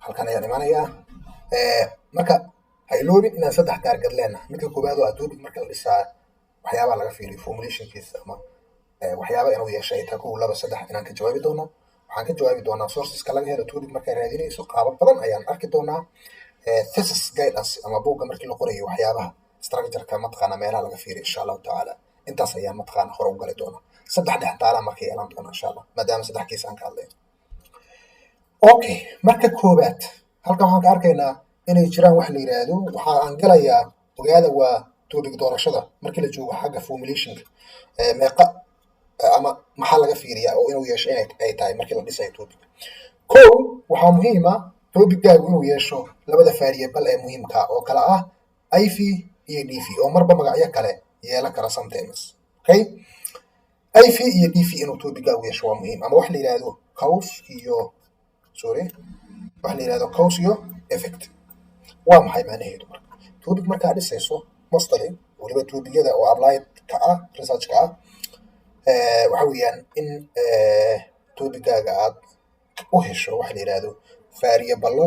halkan ayaan imaanayaa. Marka ha iloobin inaan 3 taarget leenahay. Midka koowaad waa topic marka la dhisaa waxyaabaha laga fiiriyo formulationkiisa ama waxyaaba inuu yeesho ay tahay 1 2 3 inaan ka jawaabi doono. waxaan ka jawaabi doonaa sourceska laga helo topic markay raadinayso qaabab badan ayaan arki doonaa. Thesis guidance ama buugga markii la qorayo waxyaabaha structure-ka mataqaana meelaha laga fiiriyo insha Allah taala. intaas ayaan mataqaana hore u gali doonaa. 3 dhextaala markay yeelan doona insha Allah maadaama 3 kiis aan ka hadlay. Okay, marka koobaad halkan waxaan ka arkaynaa inay jiraan wax la yiraahdo waxa aan galayaa ogaada waa topic doorashada markii la joogo xagga formulationka meeqa ama maxaa laga fiiriyaa oo inuu yeesho ay tahay markii la dhisayo topic. Waxaa muhiim ah topic-gaagu inuu yeesho labada variable ee muhiimka oo kala ah IV iyo DV oo marba magacyo kale yeelan kara sometimes. Okay? IV iyo DV inuu topic-gaagu yeesho waa muhiim ama wax la yiraahdo cause iyo cause iyo effect. waa maxay macnaheedu marka topic markaa dhisayso mostly waliba topic-yada oo applied ka ah research ka ah waxa weeyaan in topic-gaaga aad u hesho wax la yiraahdo variable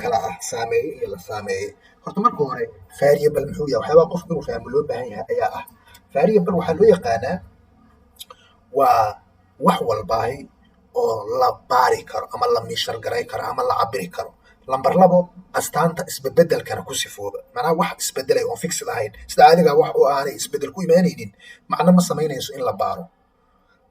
kala ah saameeye iyo la saameeyay. horta marka hore variable muxuu yahay waxyaaba qofku inuu fahmo loo baahan yahay ayaa ah variable waxaa loo yaqaanaa waa wax walbaahi oo la baari karo ama la miishar garay karo ama la cabiri karo. lambar 2 astaanta isbedelkana ku sifooba macnaha wax isbedelay oo fixed ahayn sida adiga wax oo aanay isbedel ku imaanaynin macna ma samaynayso in la baaro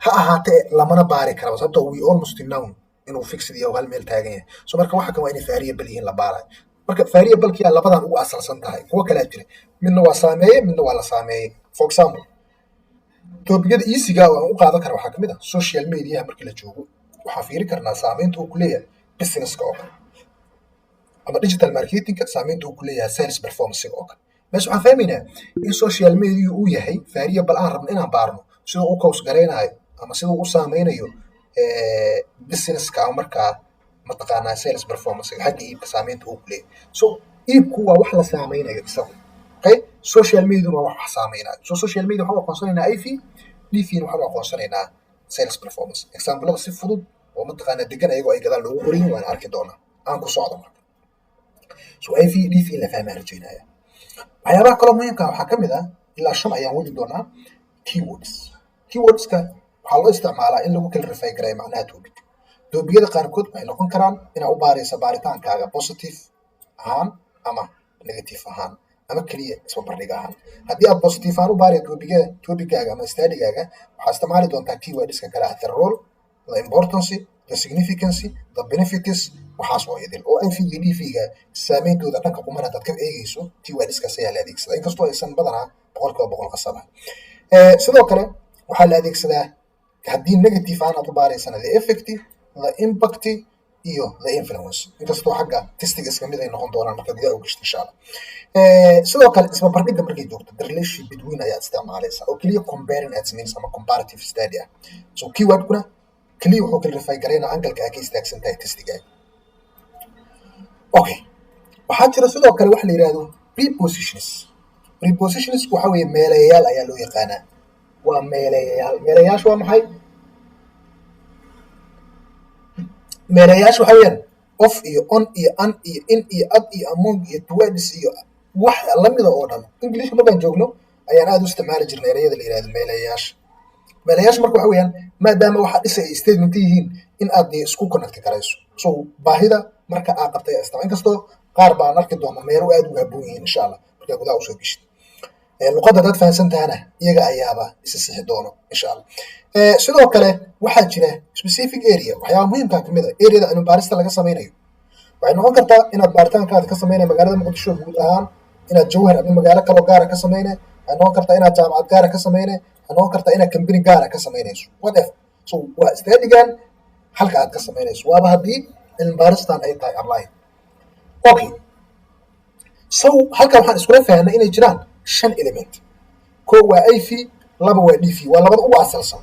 ha ahaatee lamana baari karo sababtoo we almost know inuu fixed yahay hal meel taagan yahay so marka waxa kan waa inay variable yihiin la baarayo marka variable-kii labadan ugu asalsan tahay kuwa kala jira midna waa saameeye midna waa la saameeyay. For example topic-yada easy-ga oo aan u qaadan karo waxaa kamid ah social media markii la joogo waxaa fiiri karnaa saameynta uu ku leeyahay business-ka oo kale ama digital marketing-ka saameynta uu ku leeyahay sales performance oo kale. Meesha waxaan fahmaynaa in social media uu yahay variable aan rabno inaan baarno sidoo uu cause gareynayo ama sidoo uu saameynayo business-ka ama markaa mataqaanaa sales performance xagga iibka saameynta uu ku leeyahay. So iibku waa wax la saameynayo isagu. Okay? Social media waa wax saameynayo. So social media waxa aqoonsanaynaa IV, DV waxa aqoonsanaynaa sales performance. Example si fudud oo mataqaanaa degan ayagoo ay gadaal loogu qorin waan arki doonaa. aan ku socdo marka. So IV, DV la fahmaa rajaynaya. waxyaabaha kale muhiimka waxaa kamid ah ilaa 5 ayaan wadi doonaa keywords. Keywords-ka waxaa loo isticmaalaa in lagu clarify gareeyo macnaha topic. Topic-yada qaarkood waxay noqon karaan inaa u baaraysa baaritaankaaga positive ahaan ama negative ahaan ama kaliya isbarbardhig ahaan. haddii aad positive ahaan u baarayo topic-gaaga ama study-gaaga waxaa isticmaali doontaa keywords-ka kale ah the role, the importance, the significance, the benefits waxaas oo idil oo IV iyo DV-ga saameyntooda dhanka qumana dad ka eegayso keywords-kaas ayaa la adeegsadaa inkastoo aysan badanaa 100% qasabahay. sidoo kale waxaa la adeegsadaa haddii negative aan aad u baaraysana the effect, the impact iyo the influence inkastoo xagga testiga iska mid ay noqon doonaan marka gudaha u gashto insha Allah. sidoo kale isbarbardhigga markay joogto the relationship between ayaad isticmaalaysaa oo keliya comparing at means ama comparative study ah. So keyword-kuna keliya wuxuu clarify gareynaa angle-ka ay ka istaagsan tahay testiga. Okay, waxaa jira sidoo kale wax la yiraahdo prepositions. Prepositions waxa weeye meelayaal ayaa loo yaqaanaa. waa meelayaal. meelayaashu waa maxay? meelayaashu waxa weeyaan of iyo on iyo an iyo in iyo ad iyo among iyo towards iyo wax lamida oo dhan. English markaan joogno ayaan aad u isticmaali jirnay erayada la yiraahdo meelayaasha. meelayaasha marka waxa weeyaan maadaama waxa dhisay statement yihiin in aad isku connect karayso. So baahida marka aad qabtay isticmaal inkastoo qaar baan arki doonaa meelo aad u habboon yihiin insha Allah marka gudaha u soo gishid. luqadda dad fahansan tahana iyaga ayaaba is sixi doono insha Allah. sidoo kale waxaa jira specific area waxyaaba muhiimka kamid ah area-da in baarista laga sameynayo. waxay noqon kartaa inaad baaritaankaada ka sameynay magaalada Muqdisho guud ahaan inaad Jowhar ama magaalo kale oo gaar ah ka sameynay waxay noqon kartaa inaad jaamacad gaar ah ka sameynay waxay noqon kartaa inaad company gaar ah ka sameynayso whatever. So waa study-gan halka aad ka sameynayso waaba haddii cilmi baaristan ay tahay apply. Okay, so halka waxaan iskula fahanay inay jiraan 5 element. 1 waa IV, 2 waa DV waa labada ugu asalsan.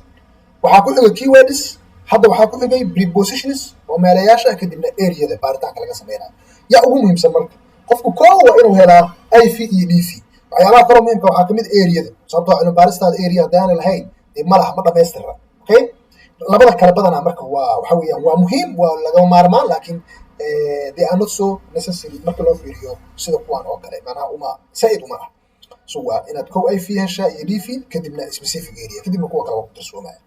waxaa ku xigay keywords, hadda waxaa ku xigay prepositions oo meelayaasha kadibna area-da baaritaanka laga sameynayo. yaa ugu muhiimsan marka qofku koow waa inuu helaa IV iyo DV. waxyaabaha kale muhiimka waxaa kamid area-da sababtoo cilmi baaristaada area hadaan lahayn malaha ma dhamaystira. Okay, labada kala badanaa marka waa waxa weeyaan waa muhiim waa laga maarmaan laakiin they are not so necessary marka loo fiiriyo sida kuwan oo kale macnaha uma saaid uma ah so waa inaad kow IV heshaa iyo DV kadibna specific area kadibna kuwa kale waa ku darsoomaya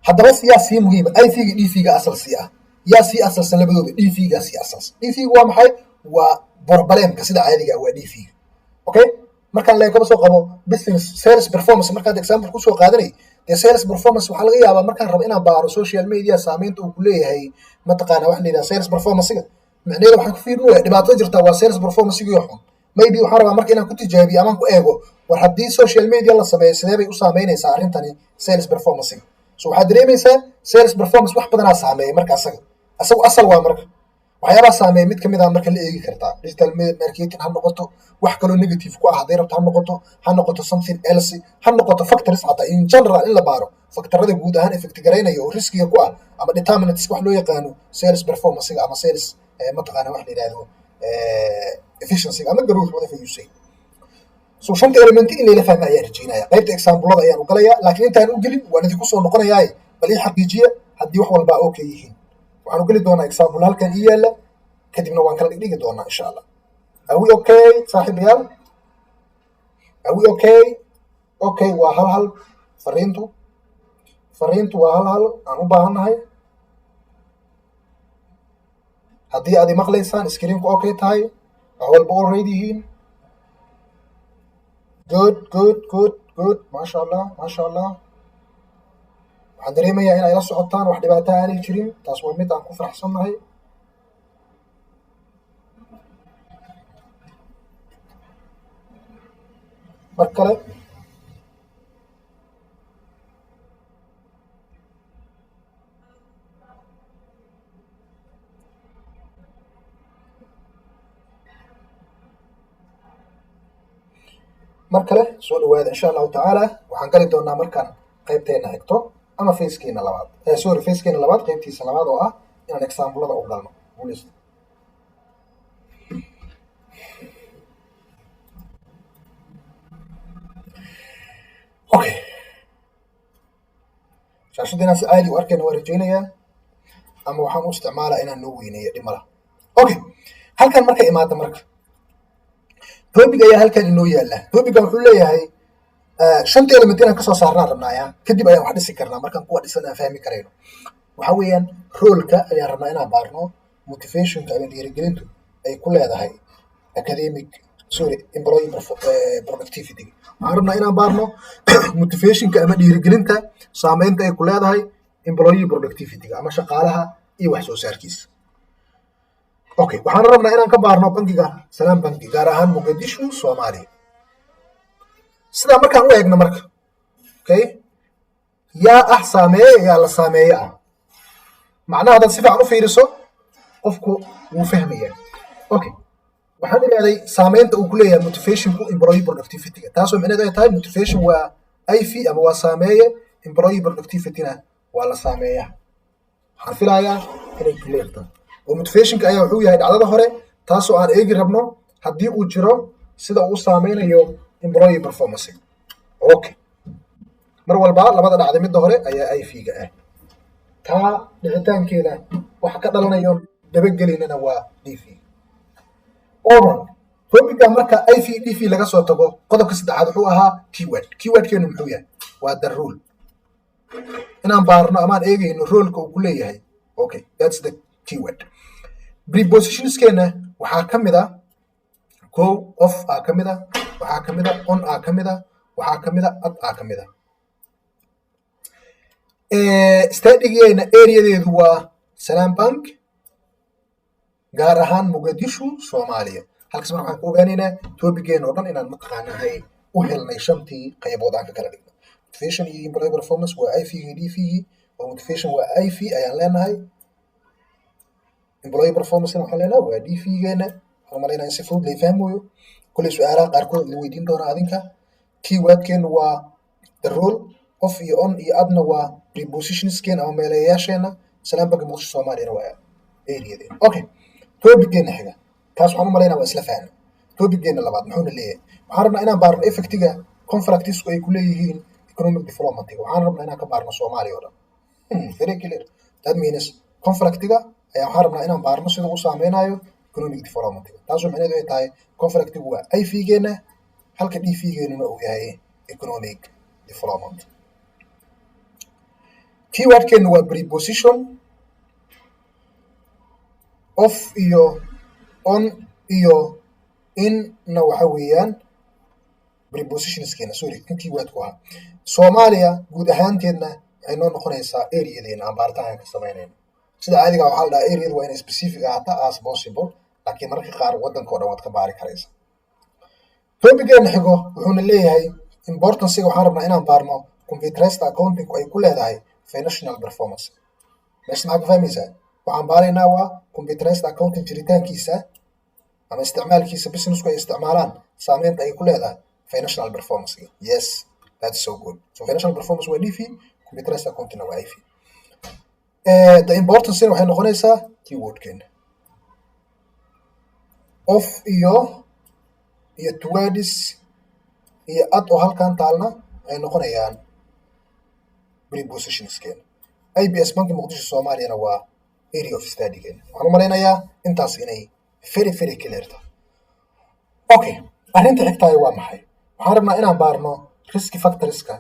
haddaba yaa sii muhiima IV-ga DV-ga asal sii ah yaa sii asalsan labadooda DV-ga sii asalsan DV-ga waa maxay waa problemka sida caadiga waa DV-ga okay markaan leekaba soo qabo business sales performance markaan example ku soo qaadanay the sales performance waxa laga yaabaa markaan rabo inaan baaro social media saameynta uu ku leeyahay mataqaana wax la yiraahdo sales performance-ga macnaheedu waxaan ku fiirinayaa dhibaato jirta waa sales performance-ga xun maybe waxaan rabaa marka inaan ku tijaabiyo ama ku eego war haddii social media la sameeyo sidee bay u saameynaysaa arrintani sales performance-ga so waxaad dareemaysaa sales performance wax badanaa saameeya marka asagu asal waa marka waxyaabaha saameeya mid kamid ah marka la eegi kartaa digital marketing ha noqoto wax kaloo negative ku ah hadday rabto ha noqoto something else ha noqoto factors xataa in general in la baaro faktarada guud ahaan effect garaynaya oo riskiga ku ah ama determinants wax loo yaqaano sales performance-ga ama sales mataqaana wax la yidhaahdo efficiency ama growth whatever you say so shanta element in la fahmo ayaan rajaynaya qaybta example-ada ayaan u galayaa laakiin intaan u gelin waan idinku soo noqonayaa bal ii xaqiijiya haddii wax walba okay yihiin waxaan u geli doonaa example halkan ii yaala kadibna waan kala dhigdhigi doonaa insha allah are we okay saaxiibayaal are we okay waa hal fariintu waa hal aan u baahannahay haddii aad maqlaysaan screen-ku okay tahay wax walba already yihiin good masha allah waxaan dareemayaa in ay la socotaan wax dhibaato aanay jirin taas waa mid aan ku faraxsannahay mar kale soo dhawaada insha allahu tacaala waxaan gali doonaa markaan qaybteena xigto ama facekeena labaad facekeena labaad qaybtiisa labaad oo ah inaan examplada u galno okay shaashadina si caadi u arkayna waa rajaynayaa ama waxaan u isticmaalaa inaan noo weyneeyo dhimala okay halkan markay imaado marka topic ayaa halkan inoo yaala topica wuxuu leeyahay shanta element inaan kasoo saarnaan rabnaaya kadib ayaan wax dhisi karnaa markaan kuwa dhisan aan fahmi karayno waxa weeyaan roolka ayaan rabnaa inaan baarno motivationka ama dhiirigelintu ay ku leedahay employee productivity waxaan rabnaa inaan baarno motivationka ama dhiirigelinta saameynta ay ku leedahay employee productivity ama shaqaalaha iyo wax soo saarkiisa okay waxaan rabnaa inaan ka baarno bangiga Salaam Banki gaar ahaan Muqdisho Soomaaliya sidaa markaan u eegno marka okay yaa saameeya yaa la saameeya macnaha dad si fiican u fiiriso qofku wuu fahmayaa okay waxaan ilaaday saameynta uu ku leeyahay motivationku employee productivity taasoo micnaheedu ay tahay motivation waa IV ama waa saameeye employee productivity-na waa la saameeyaa waxaan filayaa inay clear tahay oo motivationka ayaa wuxuu yahay dhacdada hore taasoo aan eegi rabno haddii uu jiro sida uu saameynayo employee performance okay mar walba labada dhacda midda hore ayaa IV-ga ah taa dhicitaankeeda waxa ka dhalanayo dabagelinana waa DV topica marka IV DV laga soo tago qodobka saddexaad wuxuu ahaa keywordkeenu muxuu yahay waa the role inaan baarno amaan eegayno roolka uu ku leeyahay okay that's the keyword prepositionskeena waxaa ka mid ah off ka mid ah waxaa ka mid ah on ka mid ah waxaa ka mid ah at ka mid ah stadigeyna areadeedu waa Salaam Bank gaar ahaan Muqdisho Soomaaliya halkaas markaan ku ogaanaynaa topigeena oo dhan inaan mataqaanahay u helnay shantii qaybood aan ka kala dhigno motivation iyo employee performance waa IV iyo DV oo motivation waa IV ayaan leenahay employee performance waxaan leenahay waa DV-geena waxaan malaynaa in si fudud la fahmayo kulli su'aalaha qaarkood la weydiin doona adinka keywordkeenu waa the role off iyo on iyo adna waa prepositionskeena ama meelayaasheena Salaam Bank Muqdisho Soomaaliyana waa areadeena okay topigeena xiga taas waxaan u malaynaa waa isla fahnay topigeena labaad muxuuna leeyahay waxaan rabnaa inaan baarno effectiga conflicts ay ku leeyihiin economic development waxaan rabnaa inaan ka baarno Soomaaliya oo dhan very clear that means conflictiga ayaa waxaan rabnaa inaan baarno sida uu saameynayo economic development. taasoo macnaheedu ay tahay conflictigu waa IV-geena halka DV-geenuna uu yahay economic development. keywordkeenu waa preposition, of iyo on iyo in-na waxa weeyaan prepositionskeena, sorry in keywordku ahaa. Soomaaliya guud ahaanteedna waxay noo noqonaysaa areadeena aan baaritaanka ka samaynayno. sida caadiga waxaa la dhahaa areadu waa inay specific ahaataa as possible, laakiin mararka qaar waddanka oo dhan waad ka baari karaysa. topigeena xigo wuxuuna leeyahay importanciga waxaan rabnaa inaan baarno computerized accounting ay ku leedahay financial performance. meesha maxaa ka fahmaysaa? waxaan baaraynaa waa computerized accounting jiritaankiisa ama isticmaalkiisa businessku ay isticmaalaan saameynta ay ku leedahay financial performance. Yes, that's so good. So financial performance waa DV, computerized accounting waa IV. The importance waxay noqonaysaa keywordkeena. Of iyo towards iyo at oo halkan taalna ay noqonayaan prepositionskeena. IBS Banki Muqdisho Soomaaliyana waa area of studygeena. waxaan u malaynayaa intaas inay very very clear tahay. Okay, arrinta xigtaay waa maxay? waxaan rabnaa inaan baarno risk factorska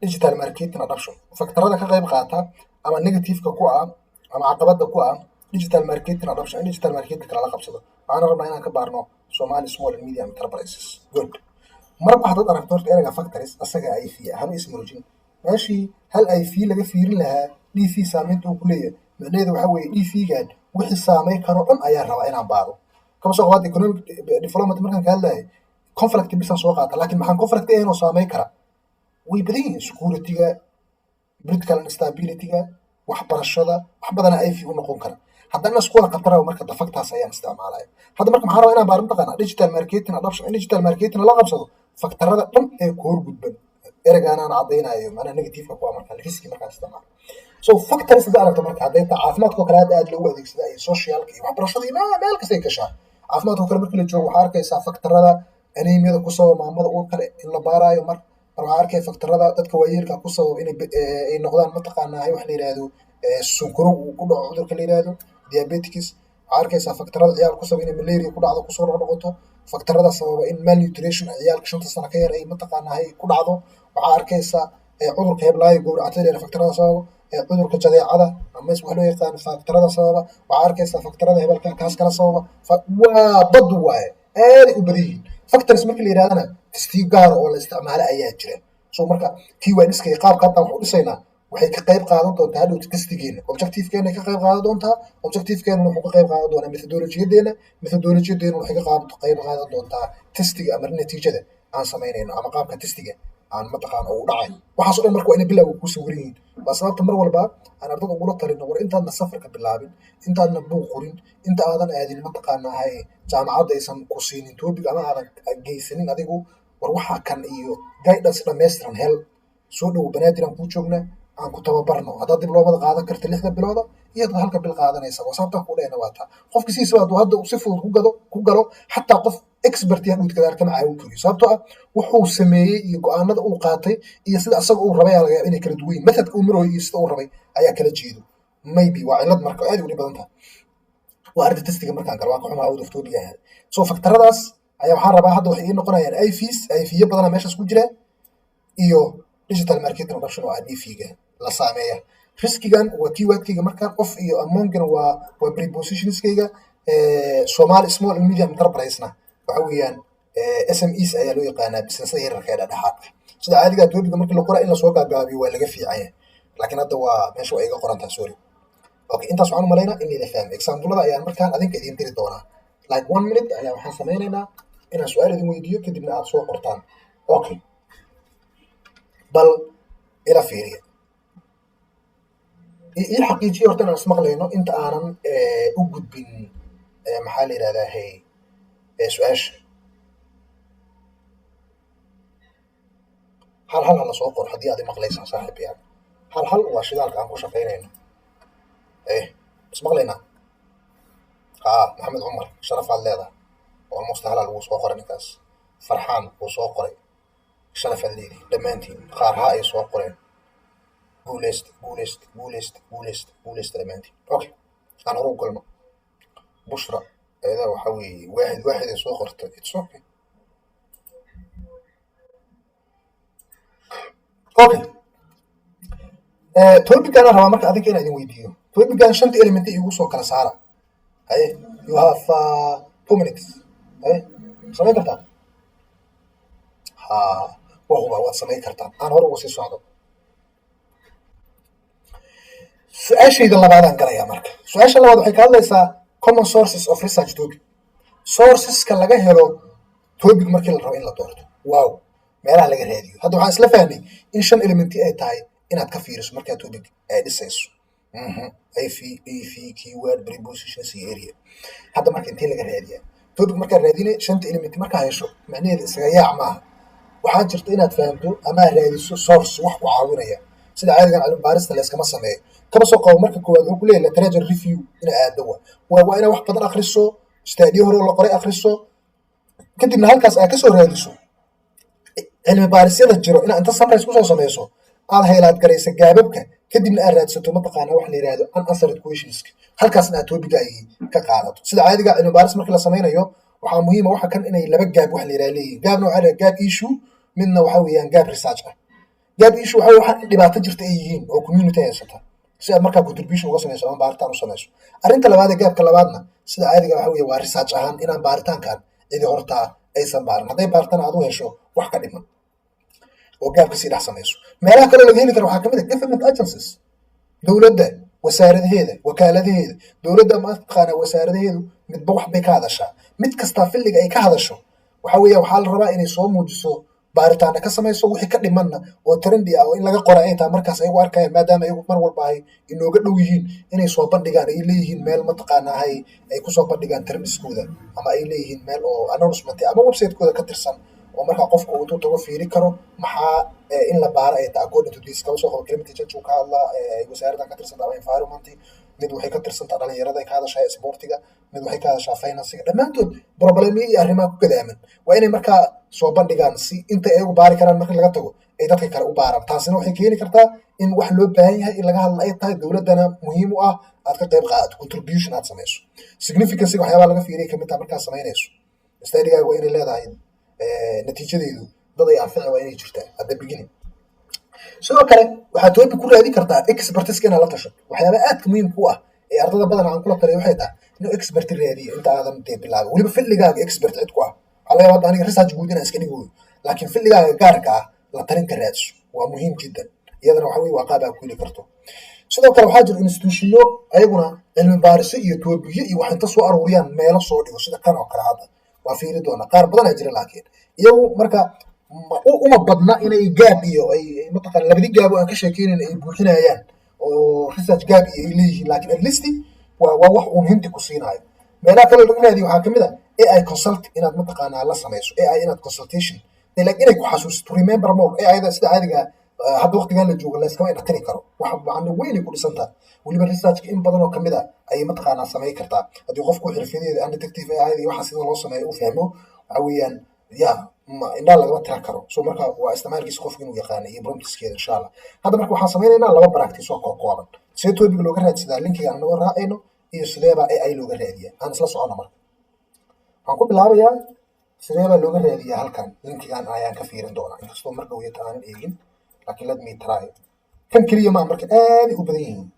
digital marketing adoption, faktarada ka qayb qaata ama negative-ka ku ah ama caqabada ku ah digital marketing adoption in digital marketing kala qabsado. waxaan rabnaa inaan ka baarno Somali small and medium enterprises. Good. marba haddaad aragto horta erayga factors asaga IV haba ismurjin meeshii hal IV laga fiirin lahaa DV saameynta uu ku leeyahay. macnaheedu waxa weeye DV-gan wixii saameyn karo dhan ayaa rabaa inaan baaro. kama soo qaad economic development markaan ka hadlahay conflict bisan soo qaata, laakiin maxaan conflict ahayn oo saameyn kara way badan yihiin. security-ga, political instability-ga, waxbarashada, wax badana IV u noqon kara. haddana isku wada qabtana marka dafagtaas ayaan isticmaalaya. hadda marka maxaan rabaa inaan baarin taqaana digital marketing adoption in digital marketing la qabsado faktarada dhan ee ku horgudban ereygaanaan caddaynayo macnaha negative-ka ku ah marka riski markaan isticmaalo. so factors hadda aragto marka hadday taa caafimaadka oo kale hadda aad loogu adeegsadaa iyo socialka iyo waxbarashada iyo meel kastay gashaa. caafimaadka oo kale marka la joogo waxaa arkaysaa faktarada anemiyada ku sababa maamada uur kale in la baaraayo mar waxaa arkaya faktarada dadka waayeelka ku sababa inay ay noqdaan mataqaanaa wax la yidhaahdo sunkaro uu ku dhaco cudurka la yidhaahdo diabetes. waxaa arkaysaa faktarada ciyaal ku sababa inay malaria ku dhacdo kusoo noqnoqoto, faktarada sababa in malnutrition ciyaalka 5 sano ka yar ay mataqaanaa ku dhacdo. waxaa arkaysaa cudurka heblaayo gowracatada faktarada sababa, cudurka jadeecada ama wax loo yaqaan faktarada sababa. waxaa arkaysaa faktarada hebelka kaas kala sababa. waa bad waaye aad u badan yihiin factors. marka la yidhahdana testii gaar oo la isticmaalo ayaa jira. so marka keywordska iyo qaabka hadda waxu dhisaynaa waxay ka qayb qaadan doontaa hadhowta testigeena. objectivekeena ka qayb qaadan doontaa. objectivekeena wuxuu ka qayb qaadan doonaa methodologiyadeena. methodologiyadeena waxay ka qayb qaadan doontaa testiga ama natiijada aan samaynayno ama qaabka testiga aan mataqaan ugu dhacay. waxaas oo dhan marka waa inay bilowga ku sawiran yihiin. waa sababta mar walba aan ardada ugula talino war intaadna safarka bilaabin, intaadna buuq qorin, inta aadan aadin mataqaanaa jaamacadda aysan ku siinin topic ama aadan geysanin adigu war waxaa kan iyo guidance dhammaystiran hel. soo dhowo banaadir aan kuu joognaa aan ku tababarno. haddaad dibloomada qaadan karta 6 bilooda iyo hadda halka bil qaadanaysa waa sababta ku dhayna waa taa. qofka siisa hadduu hadda si fudud ku galo xataa qof expert yahay uu kadar kama caawin karo. sababtoo ah wuxuu sameeyey iyo go'aanada uu qaatay iyo sida asaga uu rabay ayaa laga yaabaa inay kala duwan yihiin. methodka uu marooyo iyo sida uu rabay ayaa kala jeedo. maybe waa cilad marka aad u dhib badan tahay. waa arrinta testiga markaan galo waan ka xumaa out of topic ahayd. so faktaradaas ayaa waxaan rabaa hadda waxay ii noqonayaan IVs IVyo badana meeshaas ku jira iyo digital marketing adoption oo DV-ga la saameeya. riskigan waa keywordkayga markaan of iyo amongana waa prepositionskayga. Somali small and medium enterprise-na waxa weeyaan SMEs ayaa loo yaqaanaa businessada yararka ee dhexdhexaadka. sida caadiga topiga markii la qoraa in la soo gaagaabiyo waa laga fiican yahay, laakiin hadda waa meesha waa iga qoran tahay. sorry. okay, intaas waxaan u malaynaa in la fahmo. example-ada ayaan markaan adinka idin diri doonaa like 1 minute ayaa waxaan sameynaynaa inaan su'aal idin weydiiyo kadibna aad soo qortaan. okay, bal ila fiiriya ii xaqiijiyo horta inaan ismaqlayno inta aanan u gudbin maxaa la yidhahdaa su-aasha. hal hala soo qor haddii aad i maqlaysaan saaxiibayaal. hal waa shidaalka aan ku shaqaynayno. ismaqlaynaa? maxamed cumar sharafaad leedahay almost halal wuu soo qoray ninkaas. farxaan wuu soo qoray sharafaad leedihi dhammaantiin. qaar ha ay soo qoreen guuleysta dhammaantiin. okay, aan hore u galno. bushra ayada waxa weeye waaxid waaxid ay soo qortay it's okay. Okay. topican aan rabaa marka adinka inaan idin weydiiyo. topican shanta element igu soo kala saara. haye you have 2 minutes. haye samayn kartaa? ha wahuba waad samayn kartaa. aan hore ugu sii socdo. su-aashayda labaadaan galayaa marka. su-aasha labaad waxay ka hadlaysaa common sources of research topic. sourceska laga helo topic markii la rabo in la doorto. wow, meelaha laga raadiyo. hadda waxaan isla fahnay in 5 elementi ay tahay inaad ka fiiriso markaa topic ay dhisayso. AV, keyword, prepositions iyo area. hadda marka intee laga raadiyaa topic markaa raadinay 5 elementi markaa hesho macnaheedu isaga yaac maaha. waxaa jirta inaad fahamto ama raadiso source wax ku caawinaya. sida caadigan cilmi baarista la iskama sameeyo. kama soo qabo marka koowaad wuxuu ku leeyahay literature review ina aado waa ina wax badan akhriso, study hore la qoray akhriso, kadibna halkaas aad ka soo raadiso cilmi baarisyada jiro ina inta summary ku soo sameyso aad haylaad garaysa gaababka, kadibna aad raadsato mataqaana wax la yiraahdo unanswered questions. halkaasna aad topic ay ka qaadato. sida caadiga cilmi baaris marka la sameynayo waxaa muhiim ah waxa kan inay laba gaab wax la yiraahdo leeyihiin. gaabna waxa la gaab issue, midna waxa weeyaan gaab research ah. gaab issue waxa dhibaato jirta ay yihiin oo community haysata, si aad markaa contribution uga sameyso ama baaritaan u sameyso. arrinta labaad ee gaabka labaadna sida caadiga waxa weeye waa research ahaan inaan baaritaankan cidi hortaa aysan baarin. hadday baaritaan aad u hesho wax ka dhiman oo gaabka sii dhex sameyso. meelaha kale laga heli karo waxaa kamid ah government agencies, dowladda wasaaradaheeda, wakaaladaheeda. dowladda mataqaana wasaaradaheedu midba wax bay ka hadashaa. mid kastaa filliga ay ka hadasho waxa weeya waxaa la rabaa inay soo muujiso baaritaana ka sameyso wixii ka dhimanna oo trendy ah oo in laga qora ay tahay markaas ay u arkayaan maadaama ayagu mar walba ay inooga dhow yihiin inay soo bandhigaan ay leeyihiin meel mataqaana ay kusoo bandhigaan termiskooda ama ay leeyihiin meel oo announcement ama website-kooda ka tirsan oo markaa qofka uu tago fiiri karo maxaa in la baaro ay tahay according to this. kama soo qabo climate change ka hadla wasaaradda ka tirsan ama environment, mid waxay ka tirsantaa dhalinyarada ay ka hadashaa sportiga, mid waxay ka hadashaa financiga. dhammaantood problemyo iyo arrimaha ku gadaaman waa inay markaa soo bandhigaan si inta ay ugu baari karaan marka laga tago ay dadka kale u baaraan. taasina waxay keeni kartaa in wax loo baahan yahay in laga hadla ay tahay, dowladdana muhiim u ah aad ka qayb qaadato, contribution aad sameyso. significancy waxyaabaha laga fiiriya kamid taha markaad samaynayso. study-gaaga waa inay leedahay natiijadeedu dad ay anfici waa inay jirtaa at the beginning. sidoo kale waxaad topic ku raadin kartaa expertiska inaad la tasho. waxyaaba aadka muhiimka u ah ee ardada badan aan kula taliyo waxay tahay inuu expert raadiyo inta aadan dee bilaabin. weliba filligaaga expert cid ku ah. waxaa laga yaabaa aniga research guud inaan iska dhigoyo, laakiin filligaaga gaarka ah la talinka raadso waa muhiim jiddan. iyadana waxa weye waa qaab aad ku heli karto. sidoo kale waxaa jira institutionyo ayaguna cilmi baariso iyo topiyo iyo wax inta soo aruuriyaan meelo soo dhigo sida kan oo kale. hadda waa fiiri doona qaar badan aa jira, laakiin iyagu marka uma badna inay gaab iyo ay mataqaana labadi gaab oo aan ka sheekeynayn ay buuxinayaan oo research gaab iyo ay leeyihiin, laakiin at least waa wax uun hinti ku siinaayo. meelaha kale laga raadiyo waxaa kamid ah AI consult inaad mataqaanaa la sameyso. AI inaad consultation like inay ku xasuusto remember more. AI-da sida caadiga hadda waqtigan la joogo la iskama indhatiri karo, waxa macno weyn ay ku dhisantaa. weliba researchka in badan oo kamid ah ayay mataqaanaa sameyn kartaa haddii qofku xirfadeeda aan detective AI-da iyo waxa sida loo sameeyo u fahmo. waxa weeyaan ya indhaa lagama tira karo. so marka waa isticmaalkiisa qofka inuu yaqaano iyo promptskeeda insha allah. hadda marka waxaan sameynaynaa laba practice oo kooban. sidee topic looga raadsadaa linkiga aan naga raacayno iyo sideeba AI looga raadiyaa. aan isla socono marka. waxaan ku bilaabayaa sideeba looga raadiyaa halkan. linkigan ayaan ka fiirin doonaa inkastoo mar dhow yata aanan eegin, laakiin let me try. kan keliya maa marka aaday u badan yihiin.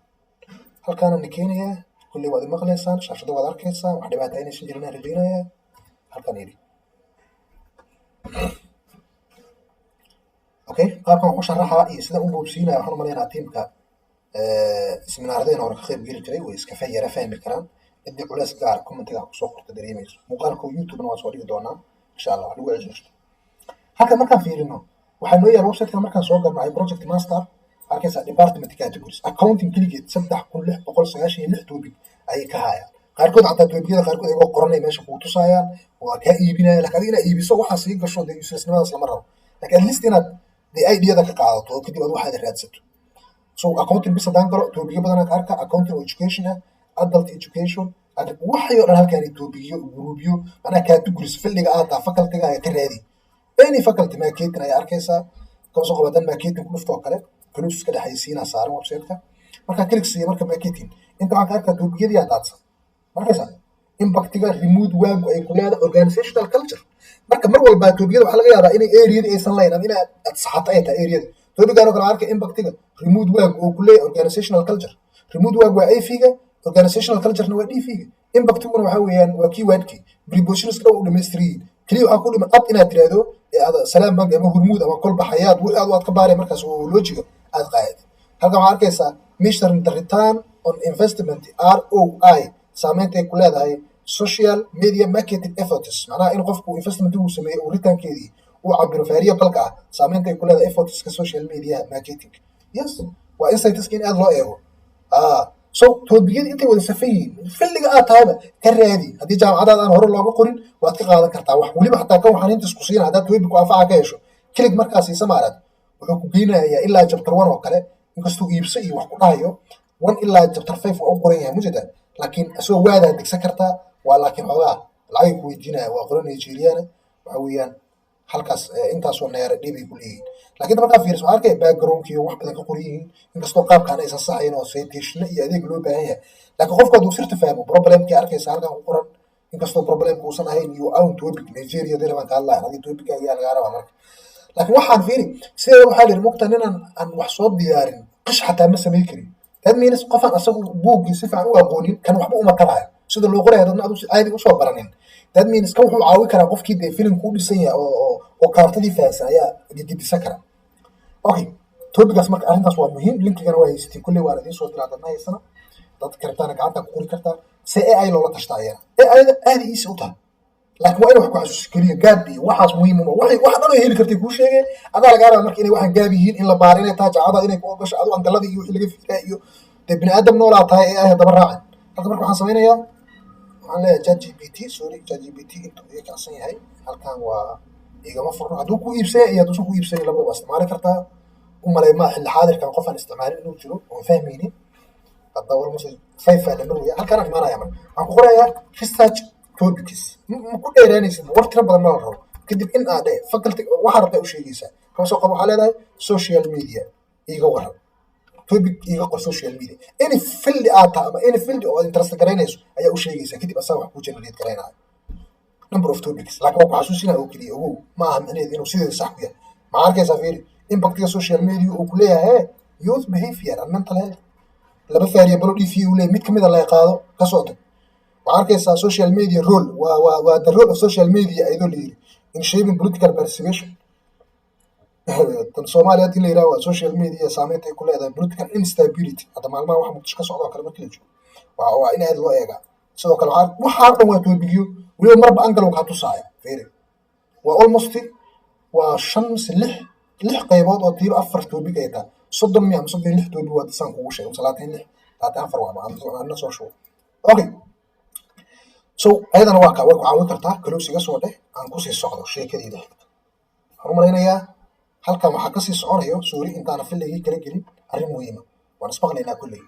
halkaana na keenayaa kulli waad maqlaysaan, shaashada waad arkaysaan, wax dhibaata aynaysan jirin aan rajaynayaa. halkan idhi okay. qaabkan waxu sharaxaa iyo sida u boobsiinaya waxaan u maleynayaa tiimka seminaardeen hore ka qayb geli jiray way iska yara fahmi karaan. cidii culays gaar commentiga kusoo qorta dareemayso. muuqaalka youtube-na waa soo dhigi doonaa insha allah wax lagu celiso. halkan markaan fiirino waxaa noo yaala website-ka markaan soo galno ay project master arkaysaa department categories accounting keligeed 3696 topic ayay ka hayaan. qaarkood xataa toobiyada qaarkood ayagoo qoranay meesha kuu tusaayaan waa kaa iibinaya. laakiin adiga inaad iibiso waxaa sii gasho dee uselessnimadaas lama rabo, laakiin at least inaad dee idea-da ka qaadato oo kadib aad waxaada raadsato. so accounting bis haddaan galo toobiyo badanaa ka arka accounting oo education ah, adult education, waxay oo dhan halkaani toobiyo gruubyo macnaha categories filliga aad taa faculty-gaaga ka raadi. any faculty marketing ayaa arkaysaa. kama soo qabadan marketing ku dhuftoo kale clues ka dhexaysiinaa saaran website-ka. markaa click siiya marka marketing inta waxaan ka arkaa toobiyadii aad daadsan markaysaa impactiga remote waagu ay ku leedahay organizational culture marka mar walba toobiyada waxaa laga yaabaa inay areada aysan lahayn ama inaad saxato ay tahay areada toobigaan oo kale arka impactiga remote waagu oo ku leeyahay organizational culture remote waagu waa AF-ga organizational culture-na waa DF-ga impactiguna waxaa weeyaan waa keywordkii prepositions dhan u dhammaystiran kaliya waxaa ku dhiman ab inaad tiraahdo salaam bank ama hurmuud ama kolba xayaad aad ka baaraya markaas oo loojiga aad qaadid halkan waxaa arkaysaa measuring the return on investment ROI saameynta ay ku leedahay social media marketing efforts macnaha in qofku investment uu sameeyo uu return-keedii uu cabiro variable-ka ah saameynta ay ku leedahay effortska social media marketing yes waa insights in aad loo eego so toobiyada intay wada safan yihiin filliga aad tahayba ka raadi haddii jaamacadaad aan hore looga qorin waad ka qaadan kartaa wax weliba xataa kan waxaan inta isku siina haddaad toobik ku anfaca ka hesho kilig markaa siisa maarad wuxuu ku geynayaa ilaa chapter 1 oo kale inkastuu iibso iyo wax ku dhahayo 1 ilaa chapter 5 waa u qoran yahay mujeda laakiin asoo waadaa degsan kartaa waa laakiin xoogaa lacagay ku weydiinaya waa qoran Nigeriana waxa weeyaan halkaas intaasoo neera dhibay ku leeyihiin laakiin markaa fiiriso waxaa arkaya background-kiiyo wax badan ka qoran yihiin inkastoo qaabkaan aysan saxayn oo citation iyo adeeg loo baahan yahay laakiin qofka hadduu sirta fahmo problemkii arkaysa halkan ku qoran inkastoo problemka uusan ahayn your own topic Nigeria dina baan ka hadlahay hadii topic ayaa laga rabaa marka laakiin waxaan fiiri sidee waxaa la yidhi mugta ninaan aan wax soo diyaarin qish xataa ma samayn karin that means qofaan asagu buuggii si fiican u aqoonin kan waxba uma taraayo sida loo qoraya dadna adu caadi usoo baranin that means kan wuxuu caawi karaa qofkii dee filimku u dhisan yahay oo kaartadii fahansan ayaa gedisan kara okay topicaas marka arrintaas waa muhiim linkigana waa haysatiin kulley waa idiin soo diraa dadna haysana dadka kartaana gacanta ku qori kartaa si AI loola tashtaa ayana AI-da aad iisi u tahay laakiin waa in wax ku xasuusi keliya gaab iyo waxaas muhiim uma wax dhan ay heli kartay kuu sheegeen adaa lagaa rabaa marka inay waxaan gaab yihiin in la baaro inay tahay jaacada inay ku ogasho adu angaladii iyo wixii laga fikiraa iyo dee bini aadam noolaa tahay AI haddaba raacin halka marka waxaan samaynayaa waxaan leeyahay ChatGPT sorry ChatGPT intuu iga kacsan yahay halkan waa igama furno hadduu ku iibsanya iyo hadduusan ku iibsanya labada waa isticmaali kartaa u maleyma xilli xaadirkan qof aan isticmaalin inuu jiro oon fahmaynin hadda warmase fayfa la marwaya halkaan aan imaanaya marka waxaan ku qorayaa research topics ma ku dheeraanaysid war tiro badan ma la rabo kadib in aad faculty waxaa rabtaa u sheegaysaa kama soo qabo waxaa leedahay social media iiga waran topic iiga qor social media any field aad tahay ama any field oo interest garaynayso ayaa u sheegaysaa kadib asaga wax kuu generate garaynaya number of topics laakiin waa ku xasuusinaya oo keliya ogow ma aha macnaheedu inuu sideeda sax ku yahay maxaa arkaysaa fiiri impactiga social media uu ku leeyahay youth behavior and mental health laba variable DF uu leeyahay mid kamid ah la qaado ka soo tag waxaa arkaysaa social media role waa the role of social media ayadoo la yiri in shaping political perception tan Soomaaliya hadii la yiraahdo social media saameynta ay ku leedahay political instability hadda maalmaha wax muqdisho ka socdo kale markii la joogo waa in aad loo eega sidoo kale waxaa dhan waa toobigyo waliba marba angal ka tusaya fiiri waa almost waa 6 qaybood oo tiir 4 toobig ay tahay 30 ama 36 toobig waa san kugu sheegay 36 4 waa aan soo show okay so ayadana waa ka way ku caawin kartaa kalowsiga soo dheh aan ku sii socdo sheekadayda waxaan malaynayaa halkan waxaa ka sii soconayo sorry intaana filligii kala gelin arrin muhiima waan ismaqlaynaa kulley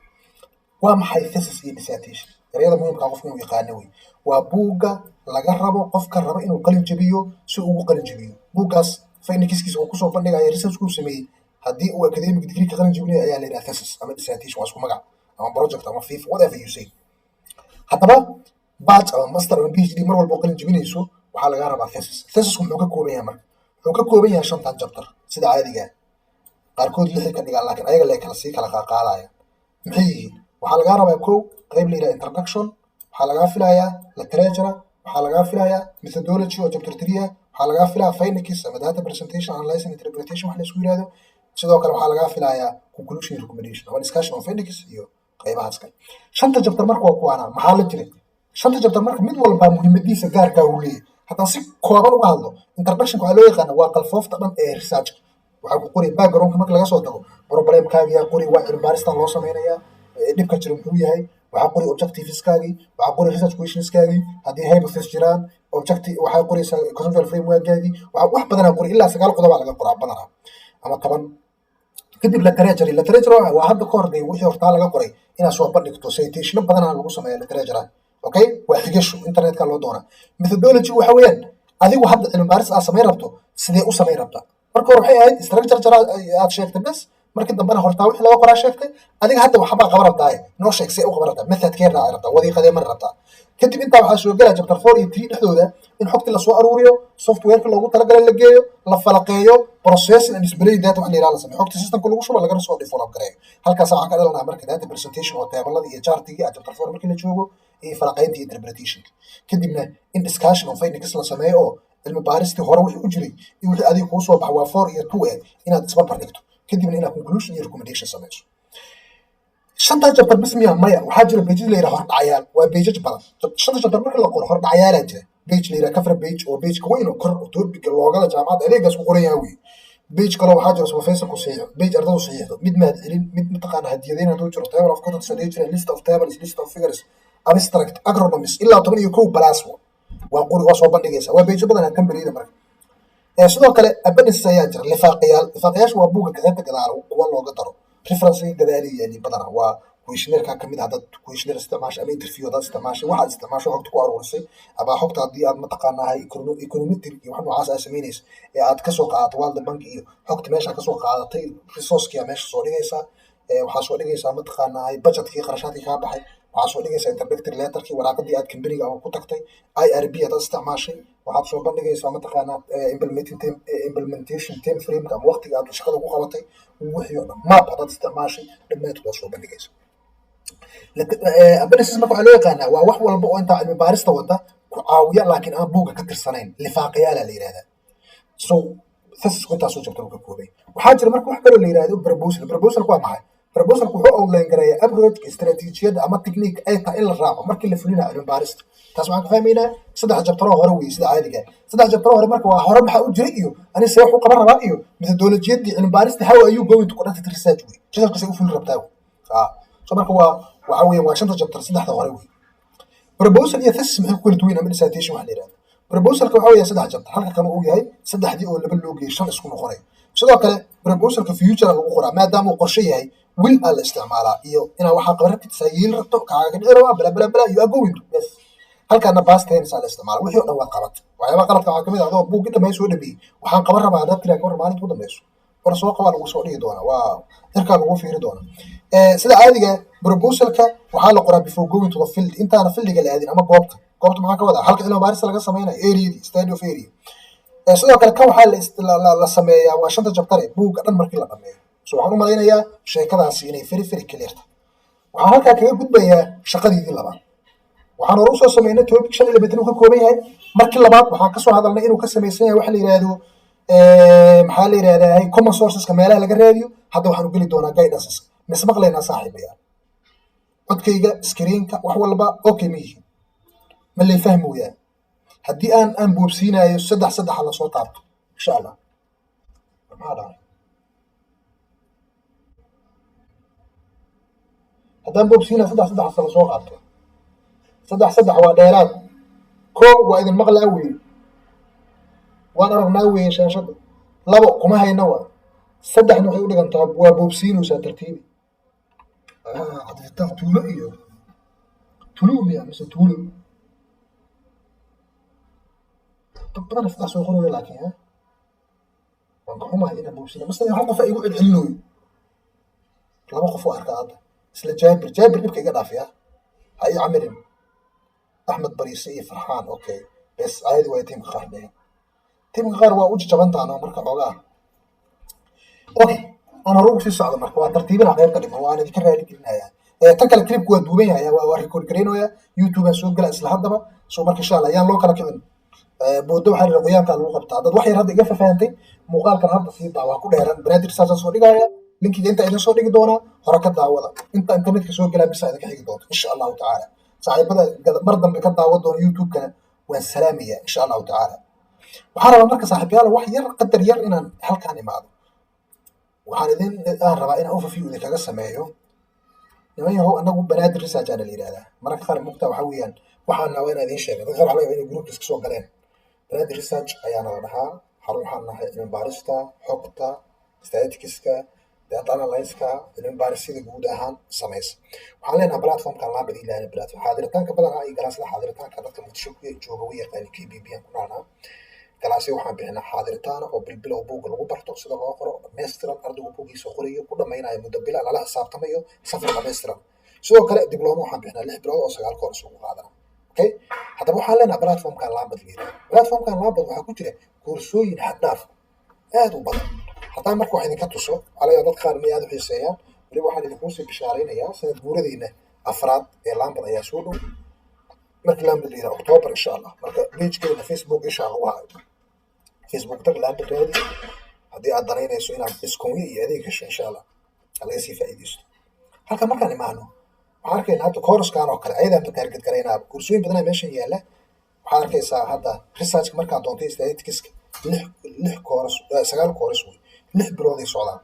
waa maxay thesis iyo dissertation erayada muhiimka qofka inuu yaqaano wey waa buugga laga rabo qofka raba inuu qalin jabiyo si uu ugu qalin jabiyo buuggaas findingskiisa uu kusoo bandhigaya research uu sameeyey haddii uu academic degree ka qalin jabinayo ayaa la yidhaha thesis ama dissertation waa isku magac ama project ama fifa whatever you say haddaba batch ama master ama PhD mar walba qalin jabinayso waxaa laga rabaa thesisku muxuu ka kooban yahay marka wuxuu ka kooban yahay 5 chapter sida caadiga qaarkood 6 ka dhigaan laakiin ayaga la kala qaadaya maxay yihiin waxaa laga rabaa kow qayb la yiraahdo introduction waxaa laga filayaa literature waxaa laga filayaa methodology oo chapter 3 waxaa laga filayaa findings ama data presentation analysis and interpretation wax la isku yiraahdo sidoo kale waxaa laga filayaa conclusion recommendation ama discussion of findings iyo qaybahaas kale 5 chapter marka waa kuwaana maxaa la jiray 5 chapter marka mid walba muhiimadiisa gaarka u leeyahay haddaan si kooban uga hadlo introduction waxaa loo yaqaana waa qalfoofta dhan ee research waxaa ku qori background marka laga soo tago problemkaaga yaa qori waa cilmi baaristan loo samaynayaa dhibka jira muxuu yahay waxaa qori objectiveskaagii waxaa qori research questionskaagii haddii hypothesis jiraan objective waxaa qoraysaa conceptual frameworkgaagii wax badanaa qori ilaa 9 qodob laga qoraa badanaa ama 10 kadib literature waa hadda ka hor day wixii hortaa laga qoray inaad soo bandhigto citation badanaa lagu sameeyaa literature okay waa xigasho internetka loo doona methodology waxa weeyaan adigu hadda cilmi baaris aad sameyn rabto sidee u sameyn rabtaa marka hore waxay ahayd structure aad sheegtay bas markii dambena hortaa wixii laga qoraa sheegtay adiga hadda waxbaa qaban rabtaa noo sheeg see u qaban rabtaa methodkee raaci rabtaa wadiiqadee mari rabtaa kadib intaa waxaa soo gelaya chapter 4 iyo 3 dhexdooda in xogtii lasoo aruuriyo softwareka loogu talagalay la geeyo la falaqeeyo processing and display data wax la yiraahdo la sameeyo xogta systemka lagu shubo lagana soo develop gareeyo halkaas waxaa ka dhalanaya marka data presentation oo taabaladii iyo chartigii chapter 4 markii la joogo iyo falaqeynta iyo interpretation kadibna in discussion of findings la sameeyo oo cilmi baaristii hore wixii u jiray iyo wixii adiga kuu soo baxa waa 4 iyo 2 inaad isba bardhigto kadibna inaad conclusion iyo recommendation samayso shanta chapter bas miya maya waxaa jira pages la yiraahdo hordhacayaal waa pages badan shanta chapter marka la qoro hordhacayaalaa jira page la yiraahdo cover page oo page ka weyn oo kor topiga loogada jaamacadda adeegaas ku qoran yahay page kale waxaa jira professor ku saxiixo page ardaydu saxiixdo mid mahad celin mid mataqaana hadiyadayn hadduu jiro table of contents hadii jira list of tables list of figures abstract agronomies ilaa 11 plus waa qori waa soo bandhigaysa waa page badan kan bariida marka sidoo kale abadis ayaa jira lifaaqyaashu waa buugga gaxeynta gadaal kuwa looga daro reference gadaali yani badana waa questionnaire kamid ah dad questionnaire isticmaashay ama interview dad isticmaashay waxaad isticmaashay xogta ku aruurisay ama xogta haddii aad mataqaanahay econometric iyo wax noocaas aad samaynaysa ee aad kasoo qaadato World Bank iyo xogta meesha kasoo qaadatay resource-kii meesha soo dhigaysaa waxaa soo dhigaysaa mataqaanahay budgetkii qarashaadkii kaa baxay waxaa soo dhigaysaa introductory letterkii waraaqadii aad company-ga ku tagtay IRB aad isticmaashay waxaad soo bandhigaysaa mataqaanaa implementation time frame ama waqtiga aad shaqada ku qabatay wixii oo dhan map aad isticmaashay dhammaantood waa soo bandhigaysaa abanasis marka waxaa loo yaqaanaa waa wax walba oo intaa cilmi baarista wada ku caawiya laakiin aan buugga ka tirsanayn lifaaqyaala la yidhahdaa so thesisku intaasoo jabta ka koobay waxaa jira marka wax kaloo la yidhahdo proposalku waa maxay proposalku wuxuu outline gareeyaa approach istaraatiijiyadda ama technique ay tahay in la raaco markii la fulinayo cilmi baarista taas waxaan ka fahmaynaa saddex jabtaroo hore weeye sida caadiga saddex jabtaroo hore marka waa hore maxaa u jiray iyo ani see wax u qaban rabaa iyo methodolojiyadii cilmi baarista how are you going to conduct research wey researchka say u fuli rabtaa so marka waxa weeye waa shanta jabtar saddexda hore wey proposal iyo thesis maxay ku kala duwan ama dissertation wax la yiraahdo proposalka waxa weeye saddex jabtar halka kan uu yahay saddexdii oo laba loo geeyay shan isku noqonay sidoo kale proposalka future lagu qoraa maadaama uu qorshe yahay will al isticmaalaa iyo inaa waxa qabartid sayil rabto kaaga dhiro bla bla bla you are going to yes halkaana past tense al isticmaal wixii oo dhan waa qabat waxyaaba qaladka waxaa kamid ah adoo buug inta meesha soo dhameeyay waxaan qaban rabaa dad kale ka war maalinta ugu dambayso war soo qabaa lagu soo dhigi doona waa irka lagu fiiri doona sida caadiga proposalka waxaa la qoraa before going to the field intaana fieldiga la aadin ama goobta maxaa ka wada halka cilmi baaris laga sameeyay area study of area sidoo kale kan waxaa la sameeyaa waa shanta jabtare buugga dhan markii la dhameeyo so waxaan u malaynayaa sheekadaasi inay very clear tahay waxaan halkaa kaga gudbayaa shaqadiidii labaad waxaan hore usoo sameynay topic 5 ka kooban yahay markii labaad waxaan kasoo hadalnay inuu ka samaysan yahay waxa la yiraahdo maxaa la yiraahdaa common sourceska meelaha laga raadiyo hadda waxaan u geli doonaa guidances mis maqlaynaa saaxiibayaal codkayga screenka wax walba okay mihi ma lay fahmooyaa haddii aan boobsiinayo saddex la soo taabto insha allah maxaa dhacay haddaan boobsiinayo saddex la soo qaato saddex waa dheeraad koow waa idin maqlaa weeye waan aragnaa weeye shaashada labo kuma hayna waa saddexna waxay u dhigantaa waa boobsiinaysaa tartiibi hadiftaan tuulo iyo tulumiya mise tuulo dad badan saddex soo qoraya laakiin waan ka xumahay inaan boobsiina mase hal qof igu celcelinayo laba qof oo arkaa hadda isla jaabir dhibka iga dhaafiya ha ii camirin أحمد بريسي فرحان أوكي بس عادي ويا تيم قهر ده تيم قهر وأوجي جبنت أنا مركب عقاه أوكي أنا روح في الصعدة مركب ترتيبنا غير قديم هو أنا ذكرها لك النهاية تكل كليب كود دوبيا يا وريكورد جرينو يا يوتيوب سوق جلس لحد ما سو مركب شغلة يان لو كلا كذا بودو حال الرضيان كان الوقت بتاع ده واحد هذا يقف فهمتي مقال كان هذا في دعوة كل هران بنادر ساسا صوري جاية لينك أنت إذا صوري دونا حركة دعوة أنت نتك سوق جلس بساعدك حاجة دوت إن شاء الله تعالى صاحبada mar dambe ka daawan doona youtube-kana waan salaamaya insha allahu tacaala waxaan rabaa marka saaxiibayaal wax yar qadar yar inaan halkaan imaado waxaan rabaa inaan overview idinkaga sameeyo niman yahow anagu banaadir research ana la yidhahdaa mararka qaar mugta waxa weeyaan waxaan rabaa inaan idiin sheego dadka waxaa laga inay groupkas ka soo galeen banaadir research ayaana la dhahaa xarun waxaan nahay cilmi baarista xogta statisticska data analysis-ka cilmi baarisida guud ahaan samaysa waxaan leenahay platformkan laa badi ilaahay platform xaadiritaanka badan ay galaasla xaadiritaanka dadka muqdisho ku jooga way yaqaan KBB aan ku naalnaa galaasyo waxaan bixinaa xaadiritaana oo bilbilow buugga lagu barto sida loo qoro dhammaystiran ardaygu buuggiisa qorayo ku dhammaynayo muddo bila lala xisaabtamayo safar dhammaystiran sidoo kale diblooma waxaan bixinaa 6 bilood oo 9 kooras ugu qaadana okay haddaba waxaan leenahay platformkan laambad liiraa platformkan laambad waxaa ku jira koorsooyin xad dhaaf aad u badan haddaan marka wax idinka tuso calaya dad qaar may aad u xiiseeyaan weliba waxaan idinkuu sii bishaaraynayaa sanad guuradiina afraad ee laambad ayaa soo dhow marka laambad liiraa October insha Allah marka pagekeena Facebook insha Allah waa Facebook tag laambad raadi haddii aad danaynayso inaad discounyo iyo adeeg hesho insha Allah laga sii faa'iidaysto halka markaan imaano waxaan arkaynaa hadda kooraskan oo kale ayadaan target garaynaa koorsooyin badan meeshan yaala waxaad arkaysaa hadda research markaan doontay statisticska 6 kooras 9 kooras wey 6 bilood ay socdaan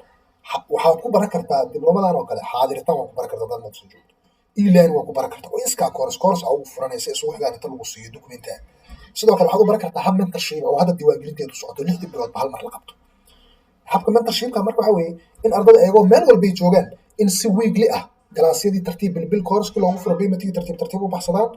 waxaad ku baran kartaa diblomadan oo kale xaadiritaan waa ku baran kartaa dad maqsad joogto e-learn waa ku baran kartaa oo iskaa kooras aa ugu furanaysa isugu xigaan inta lagu siiyo documentaa sidoo kale waxaad u baran kartaa hab mentorship oo hadda diiwaangelinteedu socoto 6 bilood hal mar la qabto habka mentorshipka marka waxa weeye in ardada ayagoo meel walbay joogaan in si weekly ah galaasyadii tartiib bilbil kooraskii loogu furo paymentkii tartiib u baxsadaan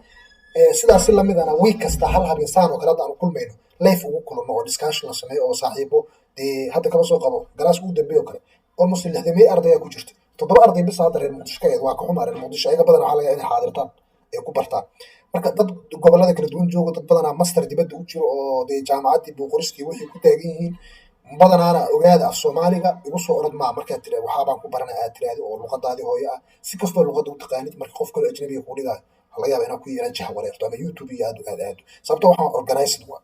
sidaas si lamidana week kasta hal habeensaan oo kale hadda aanu kulmayno life ugu kulano oo discussion la sameeyo oo saaxiibo dee hadda kama soo qabo galaas ugu dambeeyo kale almost 60 ardaya ku jirta 7 arday bis hadda reer muqdisho ka waa ka xumaa reer muqdisho ayaga badan waxaa laga inay xaadirtaan ay ku bartaan marka dad gobolada kala duwan joogo dad badanaa master dibadda u jiro oo dee jaamacaddii buuqoriskii waxay ku taagan yihiin badanaana ogaada af soomaaliga igu soo orod maa markaad tira waxaabaan ku barana aad tiraahdo oo luqadaadii hooyo ah si kastoo luqadda u taqaanid marka qof kale ajnabiga kuu dhigaayo waxaa laga yaaba inaa ku yeelan jaha wareerto ama youtube iyo aad sababto waxaan organized waa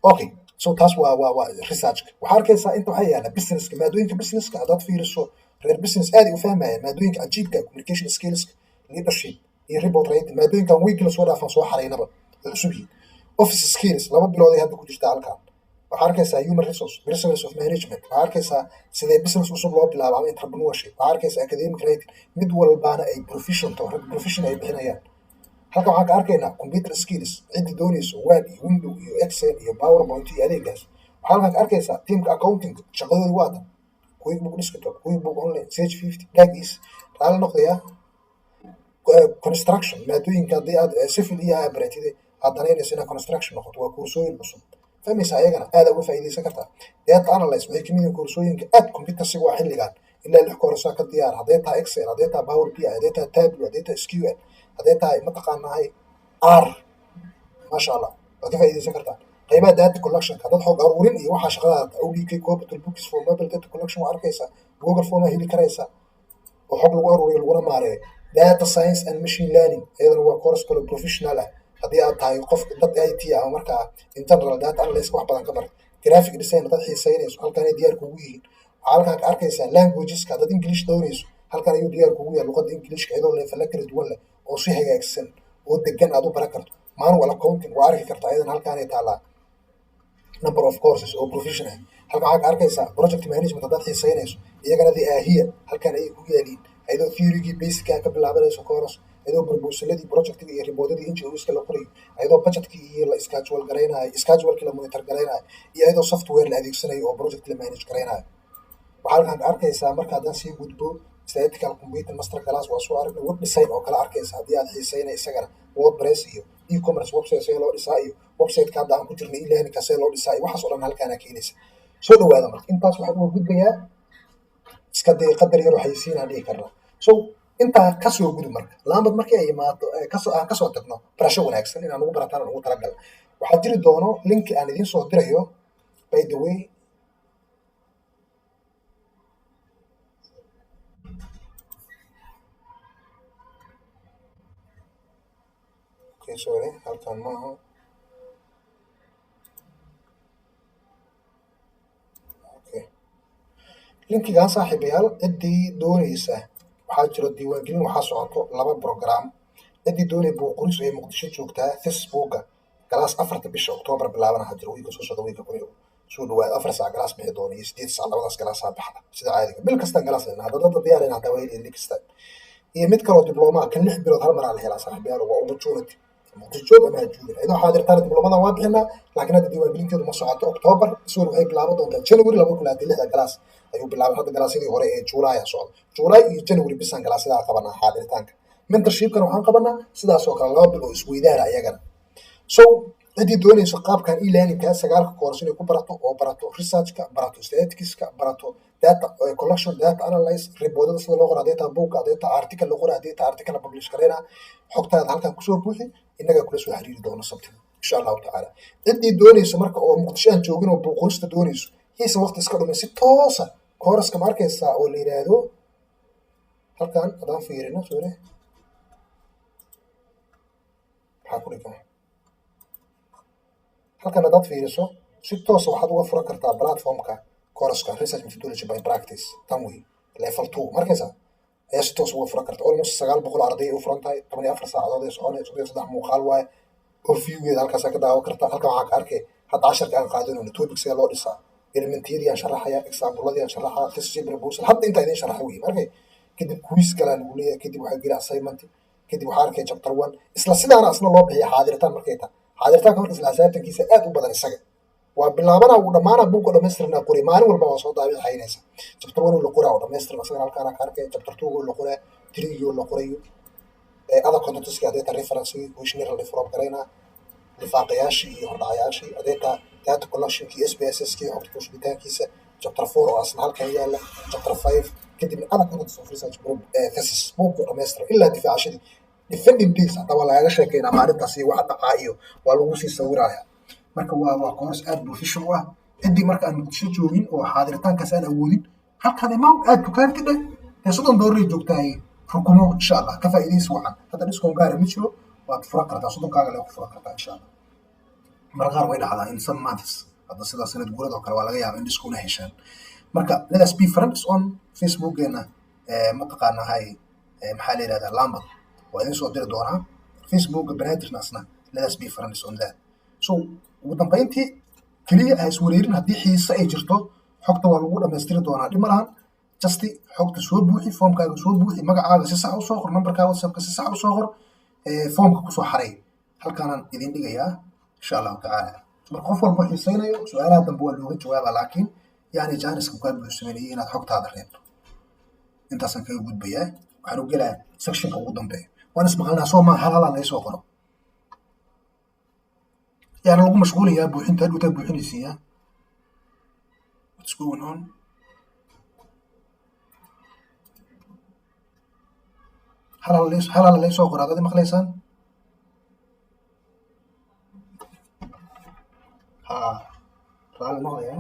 okay so taas waa researchka waxaa arkaysaa inta waxaa yaala businesska maadooyinka businesska haddaad fiiriso reer business aad ay u fahmayaan maadooyinka cajiibka communication skillska leadership iyo report writing maadooyinkan week la soo dhaafan soo xaraynaba ay cusub yihiin office skills 2 bilood ay hadda ku jirtaa halkan waxaa arkaysaa human resource principles of management waxaa arkaysaa sidee business cusub loo bilaabo ama entrepreneurship waxaa arkaysaa academic writing mid walbaana ay profession ay bixinayaan halkan waxaan ka arkaynaa computer skills ciddi doonayso word iyo window iyo excel iyo powerpoint iyo adeegaas waxaa halkan ka arkaysaa teamka accounting shaqadoodu waa tan quickbook desktop quickbook online sage 50 dagis raali noqdaya construction maadooyinka haddii aad civil iyo baratide aad danaynayso inaad construction noqoto waa koorsooyin cusub fahmaysa ayagana aad uga faa'iidaysan kartaa data analyze waxay kamid yihiin koorsooyinka aad computersiga waa xilligan ilaa 6 koorsaa ka diyaar hadday tahay excel hadday tahay power bi hadday tahay tableau hadday tahay sql hadday tahay mataqaanahay r maasha allah waad ka faa'iidaysan kartaa qaybaha data collection dad xog aruurin iyo waxaa shaqadaada ODK capital books for mobile data collection waa arkaysaa google form heli karaysaa oo xog lagu aruuriyo laguna maareeyo data science and machine learning iyadana waa course kale professional ah haddii aad tahay qof dad IT ah markaa in general data analysis wax badan ka bar graphic design dad xiiseynayso halkan ay diyaar kugu yihiin waxaa halkan ka arkaysaa languageska dad English doonayso halkan ayuu diyaar kugu yahay luqadda Englishka iyadoo leefala kala duwan leh oo si hagaagsan oo degan aad u baran karto manual accounting waa arki kartaa iyadana halkan ay taalaa number of courses oo professional halkan waxaa ka arkaysaa project management dad xiiseynayso iyagana ahia halkan ay ku yaaliin iyadoo theory-gii basic ka bilaabanayso course iyadoo proposaladii projectiga iyo reportadii NGOska la qorayo iyadoo budgetkii iyo la schedule garaynayo schedule-kii la monitor garaynayo iyo iyadoo software la adeegsanayo oo project la manage garaynayo waxaa halkan ka arkaysaa marka haddaan sii gudbo statistical computer master class waa soo aragnay web design oo kala arkaysa haddii aad xiiseynay isagana wordpress iyo e-commerce website see loo dhisaa iyo website-ka hadda aan ku jirnay e-learning-ka see loo dhisaa iyo waxaas oo dhan halkaana keenaysa soo dhawaada marka intaas waxaan uga gudbayaa iska day qadar yar waxay siinaan dhihi karnaa so intaa kasoo gudub marka laambad markii ay imaato kasoo tagno barasho wanaagsan inaan ugu barataan aan ugu talagal waxaa jiri doono linki aan idiin soo dirayo by the way okay sorry halkan maaha linkigan saaxiibayaal ciddii doonaysa waxaa jiro diiwaangelin waxaa socoto 2 program ciddii doonay buuqoris ee muqdisho joogtaa facebooka galaas 4 bisha October bilaabana jiro wiiga soo socda wiiga kale soo dhawaad 4 saac galaas bixi doona iyo 8 saac labadaas galaas baxda sida caadiga bil kasta galaas lehna hadda diyaar in hada way lix kasta iyo mid kale oo dibloma kan 6 bilood hal mar la helaa saaxiibayaal waa opportunity muqdisho ama juubin iyadoo xaadirtaan diblomada waa bixinaa laakiin hadda diiwaangelinteedu ma socoto October soo waxay bilaaban doontaa January 2026 galaas ayuu bilaabay hadda galaasyadii hore ee July socdo July iyo January bisan galaasyada qabanaa xaadiritaanka mentorshipkan waxaan qabanaa sidaas oo kale 2 bilood isweydaara ayagana so ciddii doonayso qaabkan e-learningka sagaalka course inay ku barato oo barato researchka, barato statisticska, barato data collection, data analyze, reportada sida loo qoro, hadday tahay buugga, hadday tahay article la qoro, hadday tahay article la publish gareyna, xogtaada halkan kusoo buuxi, innaga kula soo xiriiri doono sabtida insha allahu tacaala. ciddii doonayso marka oo muqdisho aan joogin oo buug qorista doonayso, yaysan waqti iska dhumin, si toosa kooraska ma arkaysaa oo la yidhaahdo halkan haddaan fiirino sore maxaa ku dhigan halkan haddaad fiiriso si toosa waxaad uga furan kartaa platformka kooraska research methodology by practice tan wey level 2 markaysaa ayaa si toos uga furan karta almost 900 arday u furan tahay 14 saacadood ee soconayso 3 muuqaal waaye oo viewgeeda halkaasaa ka daawan kartaa. halkan waxaa ka arkay hadda casharka aan qaadanayno topicsee loo dhisaa, elementiyadii aan sharaxaya, exampleadii aan sharaxaa, thesis proposal, hadda intaa idin sharaxa wey markay kadib quiz kalaa lagu leeyahay, kadib waxaa geli assignment, kadib waxaa arkay chapter 1 isla sidaana asna loo bixiya xaadiritaan markay tahay. xaadiritanka marka isla xisaabtankiisa aad u badan isaga waa bilaabana uu dhammaana buugga dhammaystirna qori maalin walba waa soo daabixaynaysa. chapter 1 la qoraa oo dhammaystiran asagana halkaana ka arkay, chapter 2 la qoraa, 3 la qorayo, other contentska hadday tahay reference questionnaire la develop garaynaa, lifaaqayaashii iyo hordhacayaashii, hadday tahay data collectionkii, SPSS-kii xogta kushubitaankiisa, chapter 4 oo asna halkan yaala, chapter 5 kadibna other contents of research group thesis buugga dhammaystiran ilaa difaacashadii defending days haddaba lagaga sheekeynaa maalintaas iyo waxa dhacaa iyo waa lagu sii sawiraya. marka waa course aad professional ah. ciddii marka aan muqdisho joogin oo xaadiritaankaas aan awoodin halkan imaam aad dukaantida ee $30 joogtaay rukumo insha allah ka faa'iidaysi wacan. hadda discount gaar ma jiro, waad furan kartaa $30 ku furan kartaa insha allah. marka qaar way dhacdaa in some months hadda sidaa sanad guurada oo kale waa laga yaabaa in discount heshaan. marka let us be friends on facebookgeena mataqaanahay maxaa la yidhahdaa lambad waa idin soo diri doonaa facebookga banaadirna asna let us be friends on that. so ugu dambeyntii keliya ha iswareerin, haddii xiise ay jirto xogta waa lagu dhammaystiri doonaa, dhib ma lahan. justi xogta soo buuxi, foomkaaga soo buuxi, magacaaga si sax u soo qor, nambarkaaga whatsappka si sax u soo qor, foomka kusoo xaray halkaanaan idin dhigayaa insha allahu tacaala. marka qof walba xiisaynayo su-aalaha dambe waa looga jawaabaa, laakiin yani jaaniska kaa buuxsameynaya inaad xogtaada reebto. intaasaan kaga gudbayaa, waxaan u gelaa sectionka ugu dambeeya. waan ismaqalnaa soo maa hal halaa laga soo qoro يعني lagu mashquulayaa buuxinta hadhowtaa buuxinaysiiya what's going on. halala lay soo qoraa, dad maqlaysaan? ha raali maqlayaa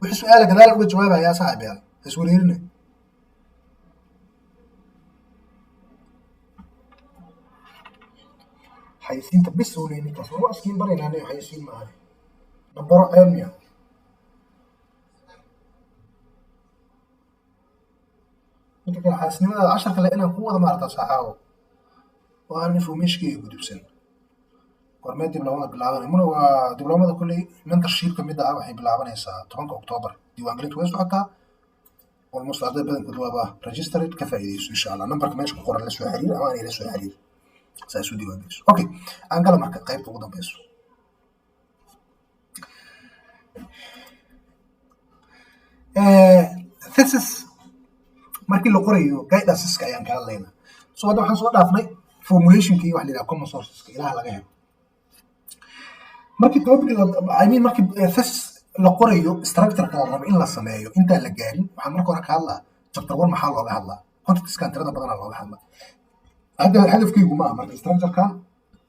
wixii su-aala gadaal uga jawaabayaa saaxib yaal ha iswareerina. xayisiinta bis uu leeyahay ninkaas waa iskiin baraynaa anaga xayisiin maaha nambaro ceelmiya. inta kale xaasnimada casharka le inaan ku wada maarata saxaawo oo aan informationkayga gudubsan. gormee dibloomada bilaabanay muna waa dibloomada kolley mentorship ka mid ah waxay bilaabanaysaa 10 October. diiwaangelintu way socotaa almost arday badankood waaba registered. ka faa'iidayso insha allah. nambarka meesha ku qoran la soo xiriir ama aan ila soo xiriir سأسود ديوان بيسو. أوكي أنقل مركز قيب تقدم بيسو. thesis markii la qorayo guidanceska ayaan ka hadlaynaa. so hadda waxaan soo dhaafnay formulationkii wax la yidhaha common sourceska ilaha laga helo. markii topic markii thesis la qorayo structureka la rabo in la sameeyo intaan la gaarin waxaan marka hore ka hadlaa chapter 1 maxaa looga hadlaa, contextkan tirada badanaa looga hadlaa. هذا الهدف كي يقوم معه structure كان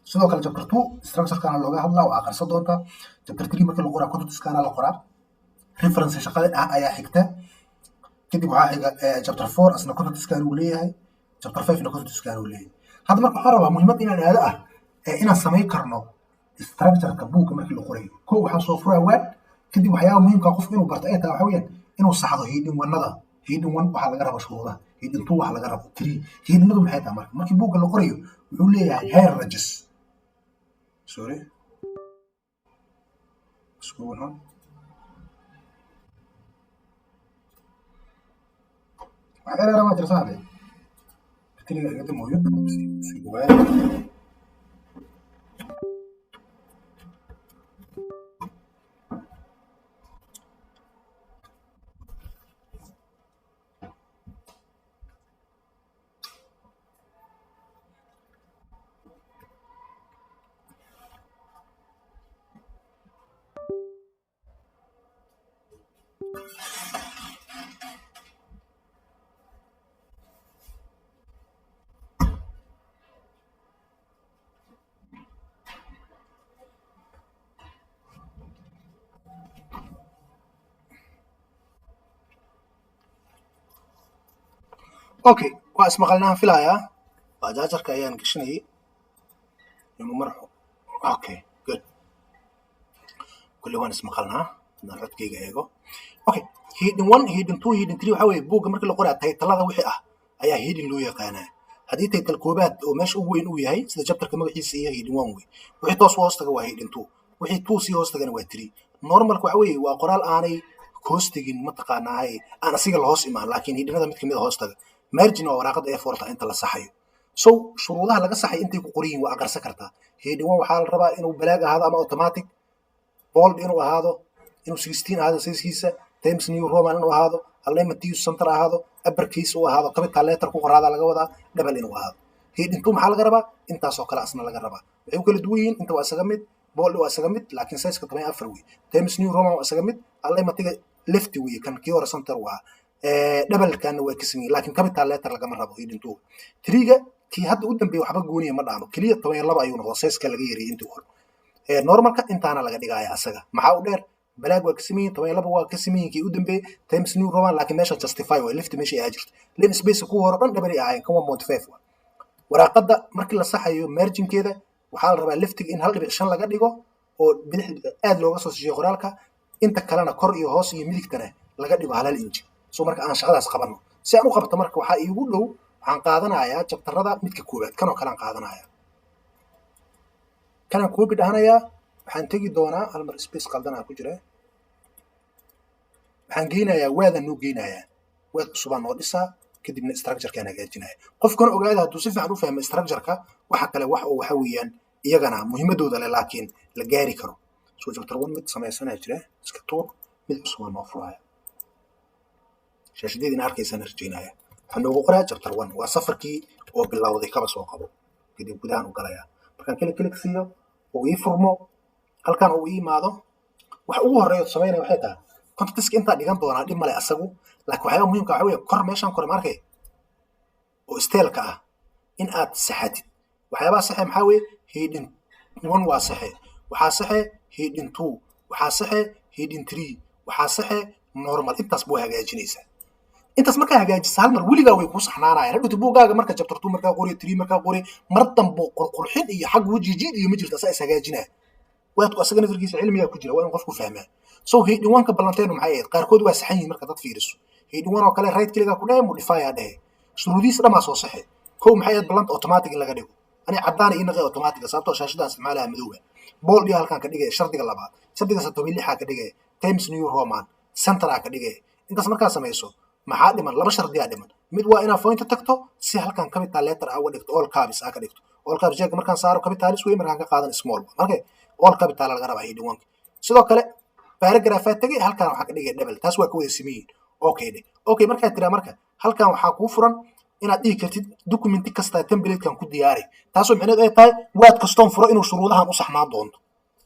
سواء كان chapter 2 structure كان لوجه هذا أو آخر صدوته chapter 3 ممكن القراءة كتب كان القراءة reference شغال أي حكته كده وعاء chapter 4 أصلا كتب كانوا ليه chapter 5 إنه كتب كانوا ليه. هذا ما كحرة مهمة إن هذا إن السماء كرنو structure كبوك ممكن القراءة كو حصوفره واد كده وحياة مهم كقف إنه برتقيتها وحويا إنه الصحة هيدين والنظر هيدين وان وحلا جرب شغله هيدين تو وحلا جرب تري هيدين نقول حياتها مركب بوق اللي قريه يقول لي هاي الرجس سوري سكون هون أنا ما ترى صاحبي كتير قدم موجود في جوال okay waa ismaqalnaan filayaa waa jaajarka ayaan gashanayay inuu marxo okay good kulli waan ismaqalnaa haddaan codkayga eego okay hidden 1 hidden 2 hidden 3 waxa weeye buugga markii la qoraa taytalada wixii ah ayaa hidden loo yaqaanaa haddii taytal koobaad oo meesha ugu weyn uu yahay sida chapterka magaciisa iyo hidden 1 wey wixii toos hoostaga waa hidden 2 wixii 2 sii hoostagana waa 3 normalka waxa weeye waa qoraal aanay hoostigin mataqaanaa aan asiga la hoos imaan laakiin hiddenada mid kamid ah hoostaga margin waa waraaqada A4 inta la saxayo so shuruudaha laga saxay intay ku qoran yihiin waa aqarsan kartaa hidden 1 waxaa la rabaa inuu balaag ahaado ama automatic bold inuu ahaado inuu 16 ahaado siskiisa Times New Roman inuu ahaado alignment use center ahaado uppercase uu ahaado capital letter ku qoraada laga wadaa double inuu ahaado hidden 2 maxaa laga rabaa intaas oo kale asna laga rabaa waxay kala duwan yihiin inta waa isaga mid bold waa isaga mid laakiin size ka 14 wey Times New Roman waa isaga mid alignment left wey kan kii hore center waa double kan waa kismi laakiin capital letter laga rabo hidden 2 3ga kii hadda u dambeeyay waxba gooniya ma dhaamo kaliya 12 ayuu noqdo size ka laga yareeyay intii hore normalka intaana laga dhigaya asaga maxaa u dheer balaag waa kasimiin 12 waa kasimiin kii u dambeeyay Times New Roman laakiin meesha justify way left meesha ay jirto len space ku hore dhan dabari ahayn 1.5 waraaqada markii la saxayo marginkeeda waxaa la rabaa leftiga in 1.5 laga dhigo oo bidix aad looga soo siiyo qoraalka inta kalena kor iyo hoos iyo midigtana laga dhigo 1 inch soo marka aan shaqadaas qabano si aan u qabto marka waxa iigu dhow waxaan qaadanayaa chapterada midka koobaad kan oo kale aan qaadanayaa kana koobi dhahanayaa waxaan tagi doonaa hal mar space qaldana ku jira waxaan geynayaa waadan noo geynayaa waad cusubaan noo dhisaa kadibna structure-kan hagaajinaya qofkan ogaada hadduu si fiican u fahmo structure-ka waxa kale wax oo waxa weeyaan iyagana muhiimadooda leh laakiin la gaari karo soo chapter 1 mid sameysana jira iska tuur mid cusubaan noo furaya shaashadeedina arkaysan rajaynaya waxaan noogu qoraa chapter 1 waa safarkii oo bilowday kaba soo qabo kadib gudahan u galaya markaan klik siiyo oo ii furmo halkan uu iimaado wax ugu horeeyo sameynaa waxay tahay contextka inta dhigan doona dhib male asagu laakiin waxa muhiimka waxa weeye kor meeshan kor markay oo steelka ah in aad saxatid waxyaabaha saxay maxaa weeye hidden 1 waa saxay waxa saxay hidden 2 waxa saxay hidden 3 waxa saxay normal intaas buu hagaajinaysaa intaas marka hagaajiso hal mar wiliga way ku saxnaanayaan hadhow buugaaga marka chapter 2 marka qori 3 marka qori mar dambe qurxin iyo xaq wajijiid iyo ma jirto asaas hagaajinaa waadku asagana firkiisa cilmiga ku jira waa in qofku fahmaa soo hidden 1 ka balanteenu maxay ahayd qaarkood waa saxan yihiin marka dad fiiriso hidden 1 oo kale right kliga ku dhahay modify ah dhahay shuruudiisa dhama soo saxay koow maxay ahayd balanta automatic in laga dhigo ani cadaan iyo naqay automatic sababtoo shaashada isticmaalaha madowga bold iyo halkan ka dhigay shardiga labaad shardiga 36 ka dhigay Times New Roman center ka dhigay intaas marka sameeyso maxaa dhiman laba shardi ah dhiman mid waa inaad point tagto si halkan capital letter ah uga dhigto all caps ah ka dhigto all caps jeeg markaan saaro capital way markaan ka qaadan small markay all capital laga rabaa hidden 1 sidoo kale paragraph tagay halkan waxa ka dhigay double taas waa ku wada sameeyay okay marka tira marka halkan waxa ku furan inaad dhigi kartid document kasta template kan ku diyaari taasoo micnaheedu ay tahay waad custom furo inuu shuruudahan u saxnaan doonto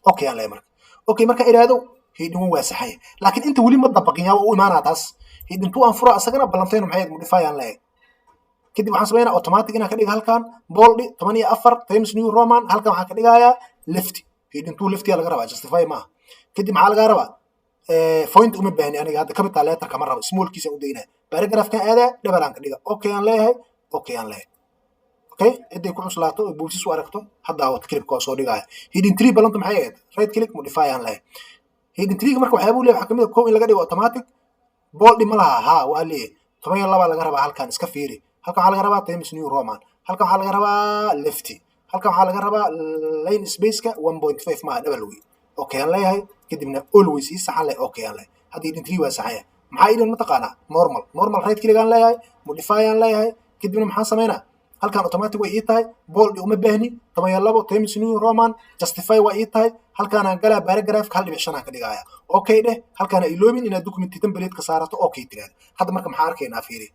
aan leeyahay marka iraado hidden 1 waa saxay laakiin inta wali ma dabaqin yaa u imaanaa taas hidden 2 aan furo asagana balanteenu maxay modify aan leeyahay kadib waxaan sameeynaa automatic inaan ka dhigo halkan bold 14 Times New Roman halkan waxaan ka dhigayaa left hidden 2 left laga rabaa justify ma kadib maxaa laga rabaa point uma baahni aniga hadda capital letter kama rabo small kiisa u deynaa paragraph kan aada double aan ka dhiga aan leeyahay inta ku cuslaato oo boobsiis u aragto hadda waa clip ka soo dhigaya hidden 3 balanta maxay ahayd right click modify aan leeyahay hidden 3 marka waxyaabo leeyahay waxa kamid ah koow in laga dhigo automatic bold ma laha waa leeyahay 12 laga rabaa halkan iska fiiri halkan waxa laga rabaa Times New Roman halkan waxa laga rabaa lefty halkan waxa laga rabaa line space ka 1.5 ma double way aan leeyahay kadibna always is saxan leh aan leeyahay hadii hidden 3 waa saxaya maxaa idin ma taqaana normal right click aan leeyahay modify aan leeyahay kadibna maxaan sameeynaa halkan automatic way ii tahay bold uma baahni 12 Times New Roman justify way ii tahay halkan aan galaa paragraph ka 1.5 aan ka dhigaya dheh halkan ay loobin inaad document template ka saarato tiraado hadda marka maxaa arkaynaa fiiri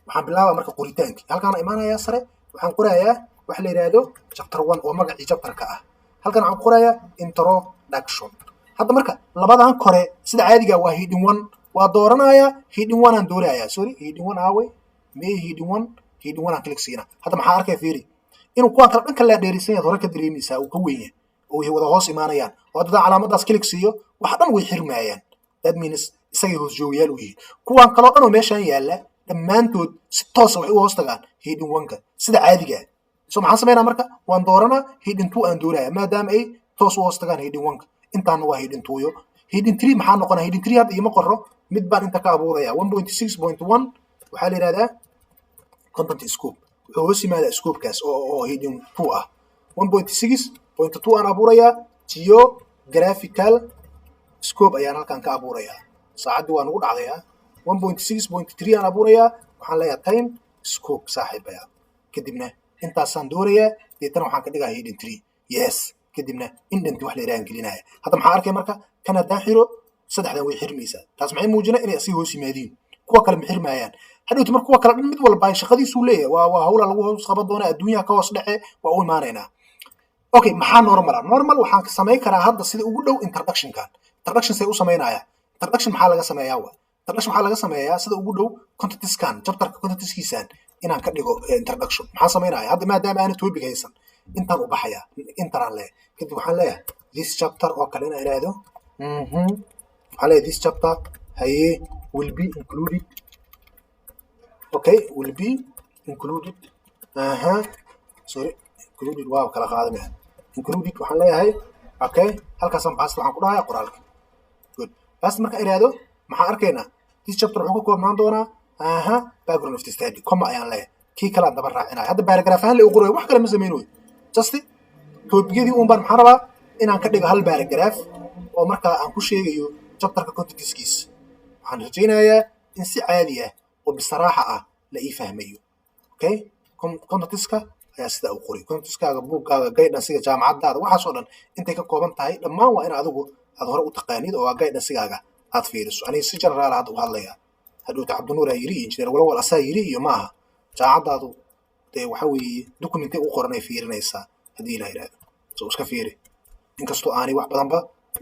waxaan bilaabaa marka qoritaanki halkan aan imaanayaa sare waxaan qorayaa wax la yiraahdo chapter 1 oo magacii chapter-ka ah halkan waxaan qorayaa introduction hadda marka labadan kore sida caadiga waa hidden 1 waa dooranayaa hidden 1 aan doorayaa hidden 1 away hidden 1 aan click siina hadda maxaa arkay fiiri inuu kuwan kala dhanka la dheerisan yahay hore ka dareemaysaa uu ka weyn yahay oo ay wada hoos imaanayaan oo hadda calaamadaas click siiyo wax dhan way xirmayaan that means isagay hoos joogayaal u yihiin kuwan kala dhan oo meeshan yaala dhammaantood si toosa waxay u hoos tagaan heading 1ka sida caadiga ah. So maxaan sameynaa marka waan dooranaa heading 2 aan doonaya maadaama ay toos u hoos tagaan heading 1ka intaana waa heading 2 yo heading 3 maxaa noqonaa heading 3 hadda ima qoro mid baan inta ka abuuraya 1.6.1 waxaa la yidhahdaa content scope wuxuu hoos yimaadaa scoopekaas oo heading 2 ah 1.6.2 aan abuurayaa geographical scope ayaan halkan ka abuurayaa saacaddii waa nagu dhacdayaa 1.6.3 aan abuurayaa waxaan leeyahay time scope saaxiibaya kadibna intaasaan doorayaa deetana waxaan ka dhigaa heading 3 yes kadibna indent wax la yidhahan gelinaya hadda maxaa arkay marka kan haddaan xiro saddexdan way xirmaysaa taas maxay muujinaa inay asii hoos yimaadiin kuwa kale ma xirmaayaan hadhowti marka kuwa kale dhan mid walba shaqadiisuu leeyahay waa hawla lagu hoos qaban doonaa adduunyaha ka hoos dhace waa u imaanaynaa okay maxaa normal waxaan ka samayn karaa hadda sida ugu dhow introductionkan introduction say u samaynayaa introduction maxaa laga sameeyaa introduction waxaa laga sameeyaa sida ugu dhow contextkan chapterka contextkiisaan inaan ka dhigo introduction maxaa samaynayaa hadda maadaama aana topic haysan intaan u baxayaa intaraan leeyahay kadib waxaan leeyahay this chapter oo kale inaan idhaahdo waxaan leeyahay this chapter haye will be included okay will be included sorry included waa kala qaadanayaa included waxaan leeyahay okay halkaasaan baasta waxaan ku dhahayaa qoraalka good baasta marka idhaahdo maxaan arkaynaa this chapter wuxuu ka koobnaan doonaa background of the study comma ayaan leeyahay kii kale aan daba raacinaya hadda paragraph ahaan la u qorayo wax kale ma samaynayo just topigyadii uun baan maxaan rabaa inaan ka dhigo hal paragraph oo markaa aan ku sheegayo chapterka contextkiisa waxaan rajaynayaa in si caadi ah oo bisaraaxa ah la ii fahmayo okay contextka ayaa sidaa u qoray contextkaaga buuggaaga guidancega jaamacadaada waxaasoo dhan intay ka kooban tahay dhammaan waa in adigu aad hore u taqaanid oo guidancegaaga aad fiiriso aniga si general hadda u hadlayaa hadhowta cabdinuur aa yiri iyo injineer walawal asaa yiri iyo maaha jaamacadaadu dee waxa weeye documentay u qoran ay fiirinaysaa haddii ilaa yidhaahdo so iska fiiri inkastoo aanay wax badanba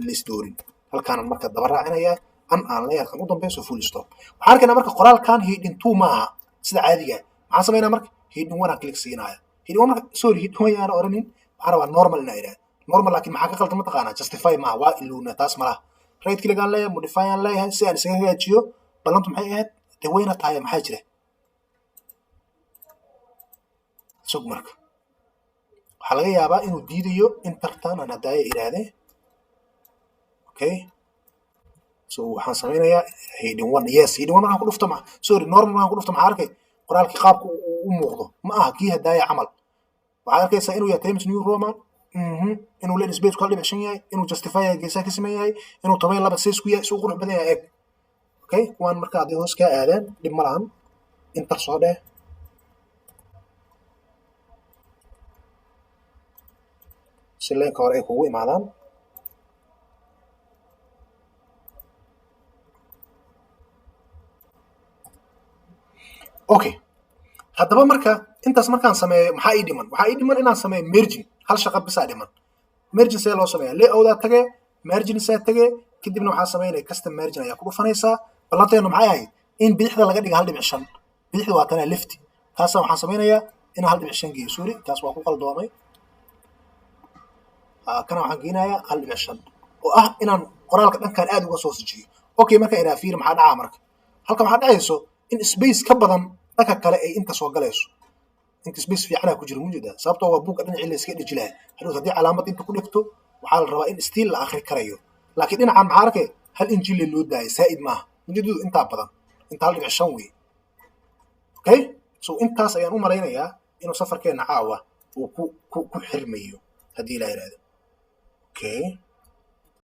laisdoorin halkaanan marka daba raacinayaa aan leeyahay kan u dambayso full stop waxaan arkaynaa marka qoraalkan heading 2 maaha sida caadiga maxaan samaynaa marka heading 1 aan click siinaya heading 1 marka sorry heading 1 yaana oranin waxaan rabaa normal inaa idhaahdo normal laakiin maxaa ka qaldan mataqaanaa justify maaha waa iluuna taas malaha right click aan leeyahay modify aan leeyahay si aan isaga hagaajiyo ballantu maxay ahayd dee wayna tahay maxaa jira sug marka waxaa laga yaabaa inuu diidayo intertan aan haddaaya idhaahdee okay so waxaan samaynayaa heading 1 yes heading 1 waxaan ku dhufto sorry normal waxaan ku dhufto maxaa arkay qoraalkii qaabka u muuqdo ma aha kii haddaaya camal waxaad arkaysaa inuu yahay Times New Roman inuu len space ku hal dhibic shan yahay inuu justify yahay geesaha ka siman yahay inuu 12 says ku yahay si uu qurux badan yahay eg okay kuwaan marka hadday hoos kaa aadaan dhib ma lahan intar soo dheh si leenka hore ay kugu imaadaan okay haddaba marka intaas markaan sameeyo maxaa ii dhiman waxaa ii dhiman inaan sameeyo merging hal shaqa bisaa dhiman merging see loo sameeyaa layoutaa tage merging saa tage kadibna waxaa samaynaya custom merging ayaa ku dhufanaysaa ballanteenu maxay ahayd in bidixda laga dhiga 1.5 bidixda waa tanaa lefti taasa waxaan samaynayaa inaan 1.5 geeyo sorry taas waa ku qaldoomay kana waxaan geynayaa 1.5 oo ah inaan qoraalka dhankan aad uga soo sijiyo okay marka iraa fiir maxaa dhacaa marka halka waxaa dhacayso in space ka badan dhanka kale ay inta soo galayso inta space fiicanaa ku jira mujida sababtoo waa buugga dhinacii la iska dhiji lahaa hadhow haddii calaamad inta ku dhigto waxaa la rabaa in still la akhri karayo laakiin dhinacan maxaa arkay hal injil loo daayay saa'id maaha mujidadu intaa badan inta 1.5 wey okay so intaas ayaan u malaynayaa inuu safarkeena caawa uu ku xirmayo haddii la yiraahdo okay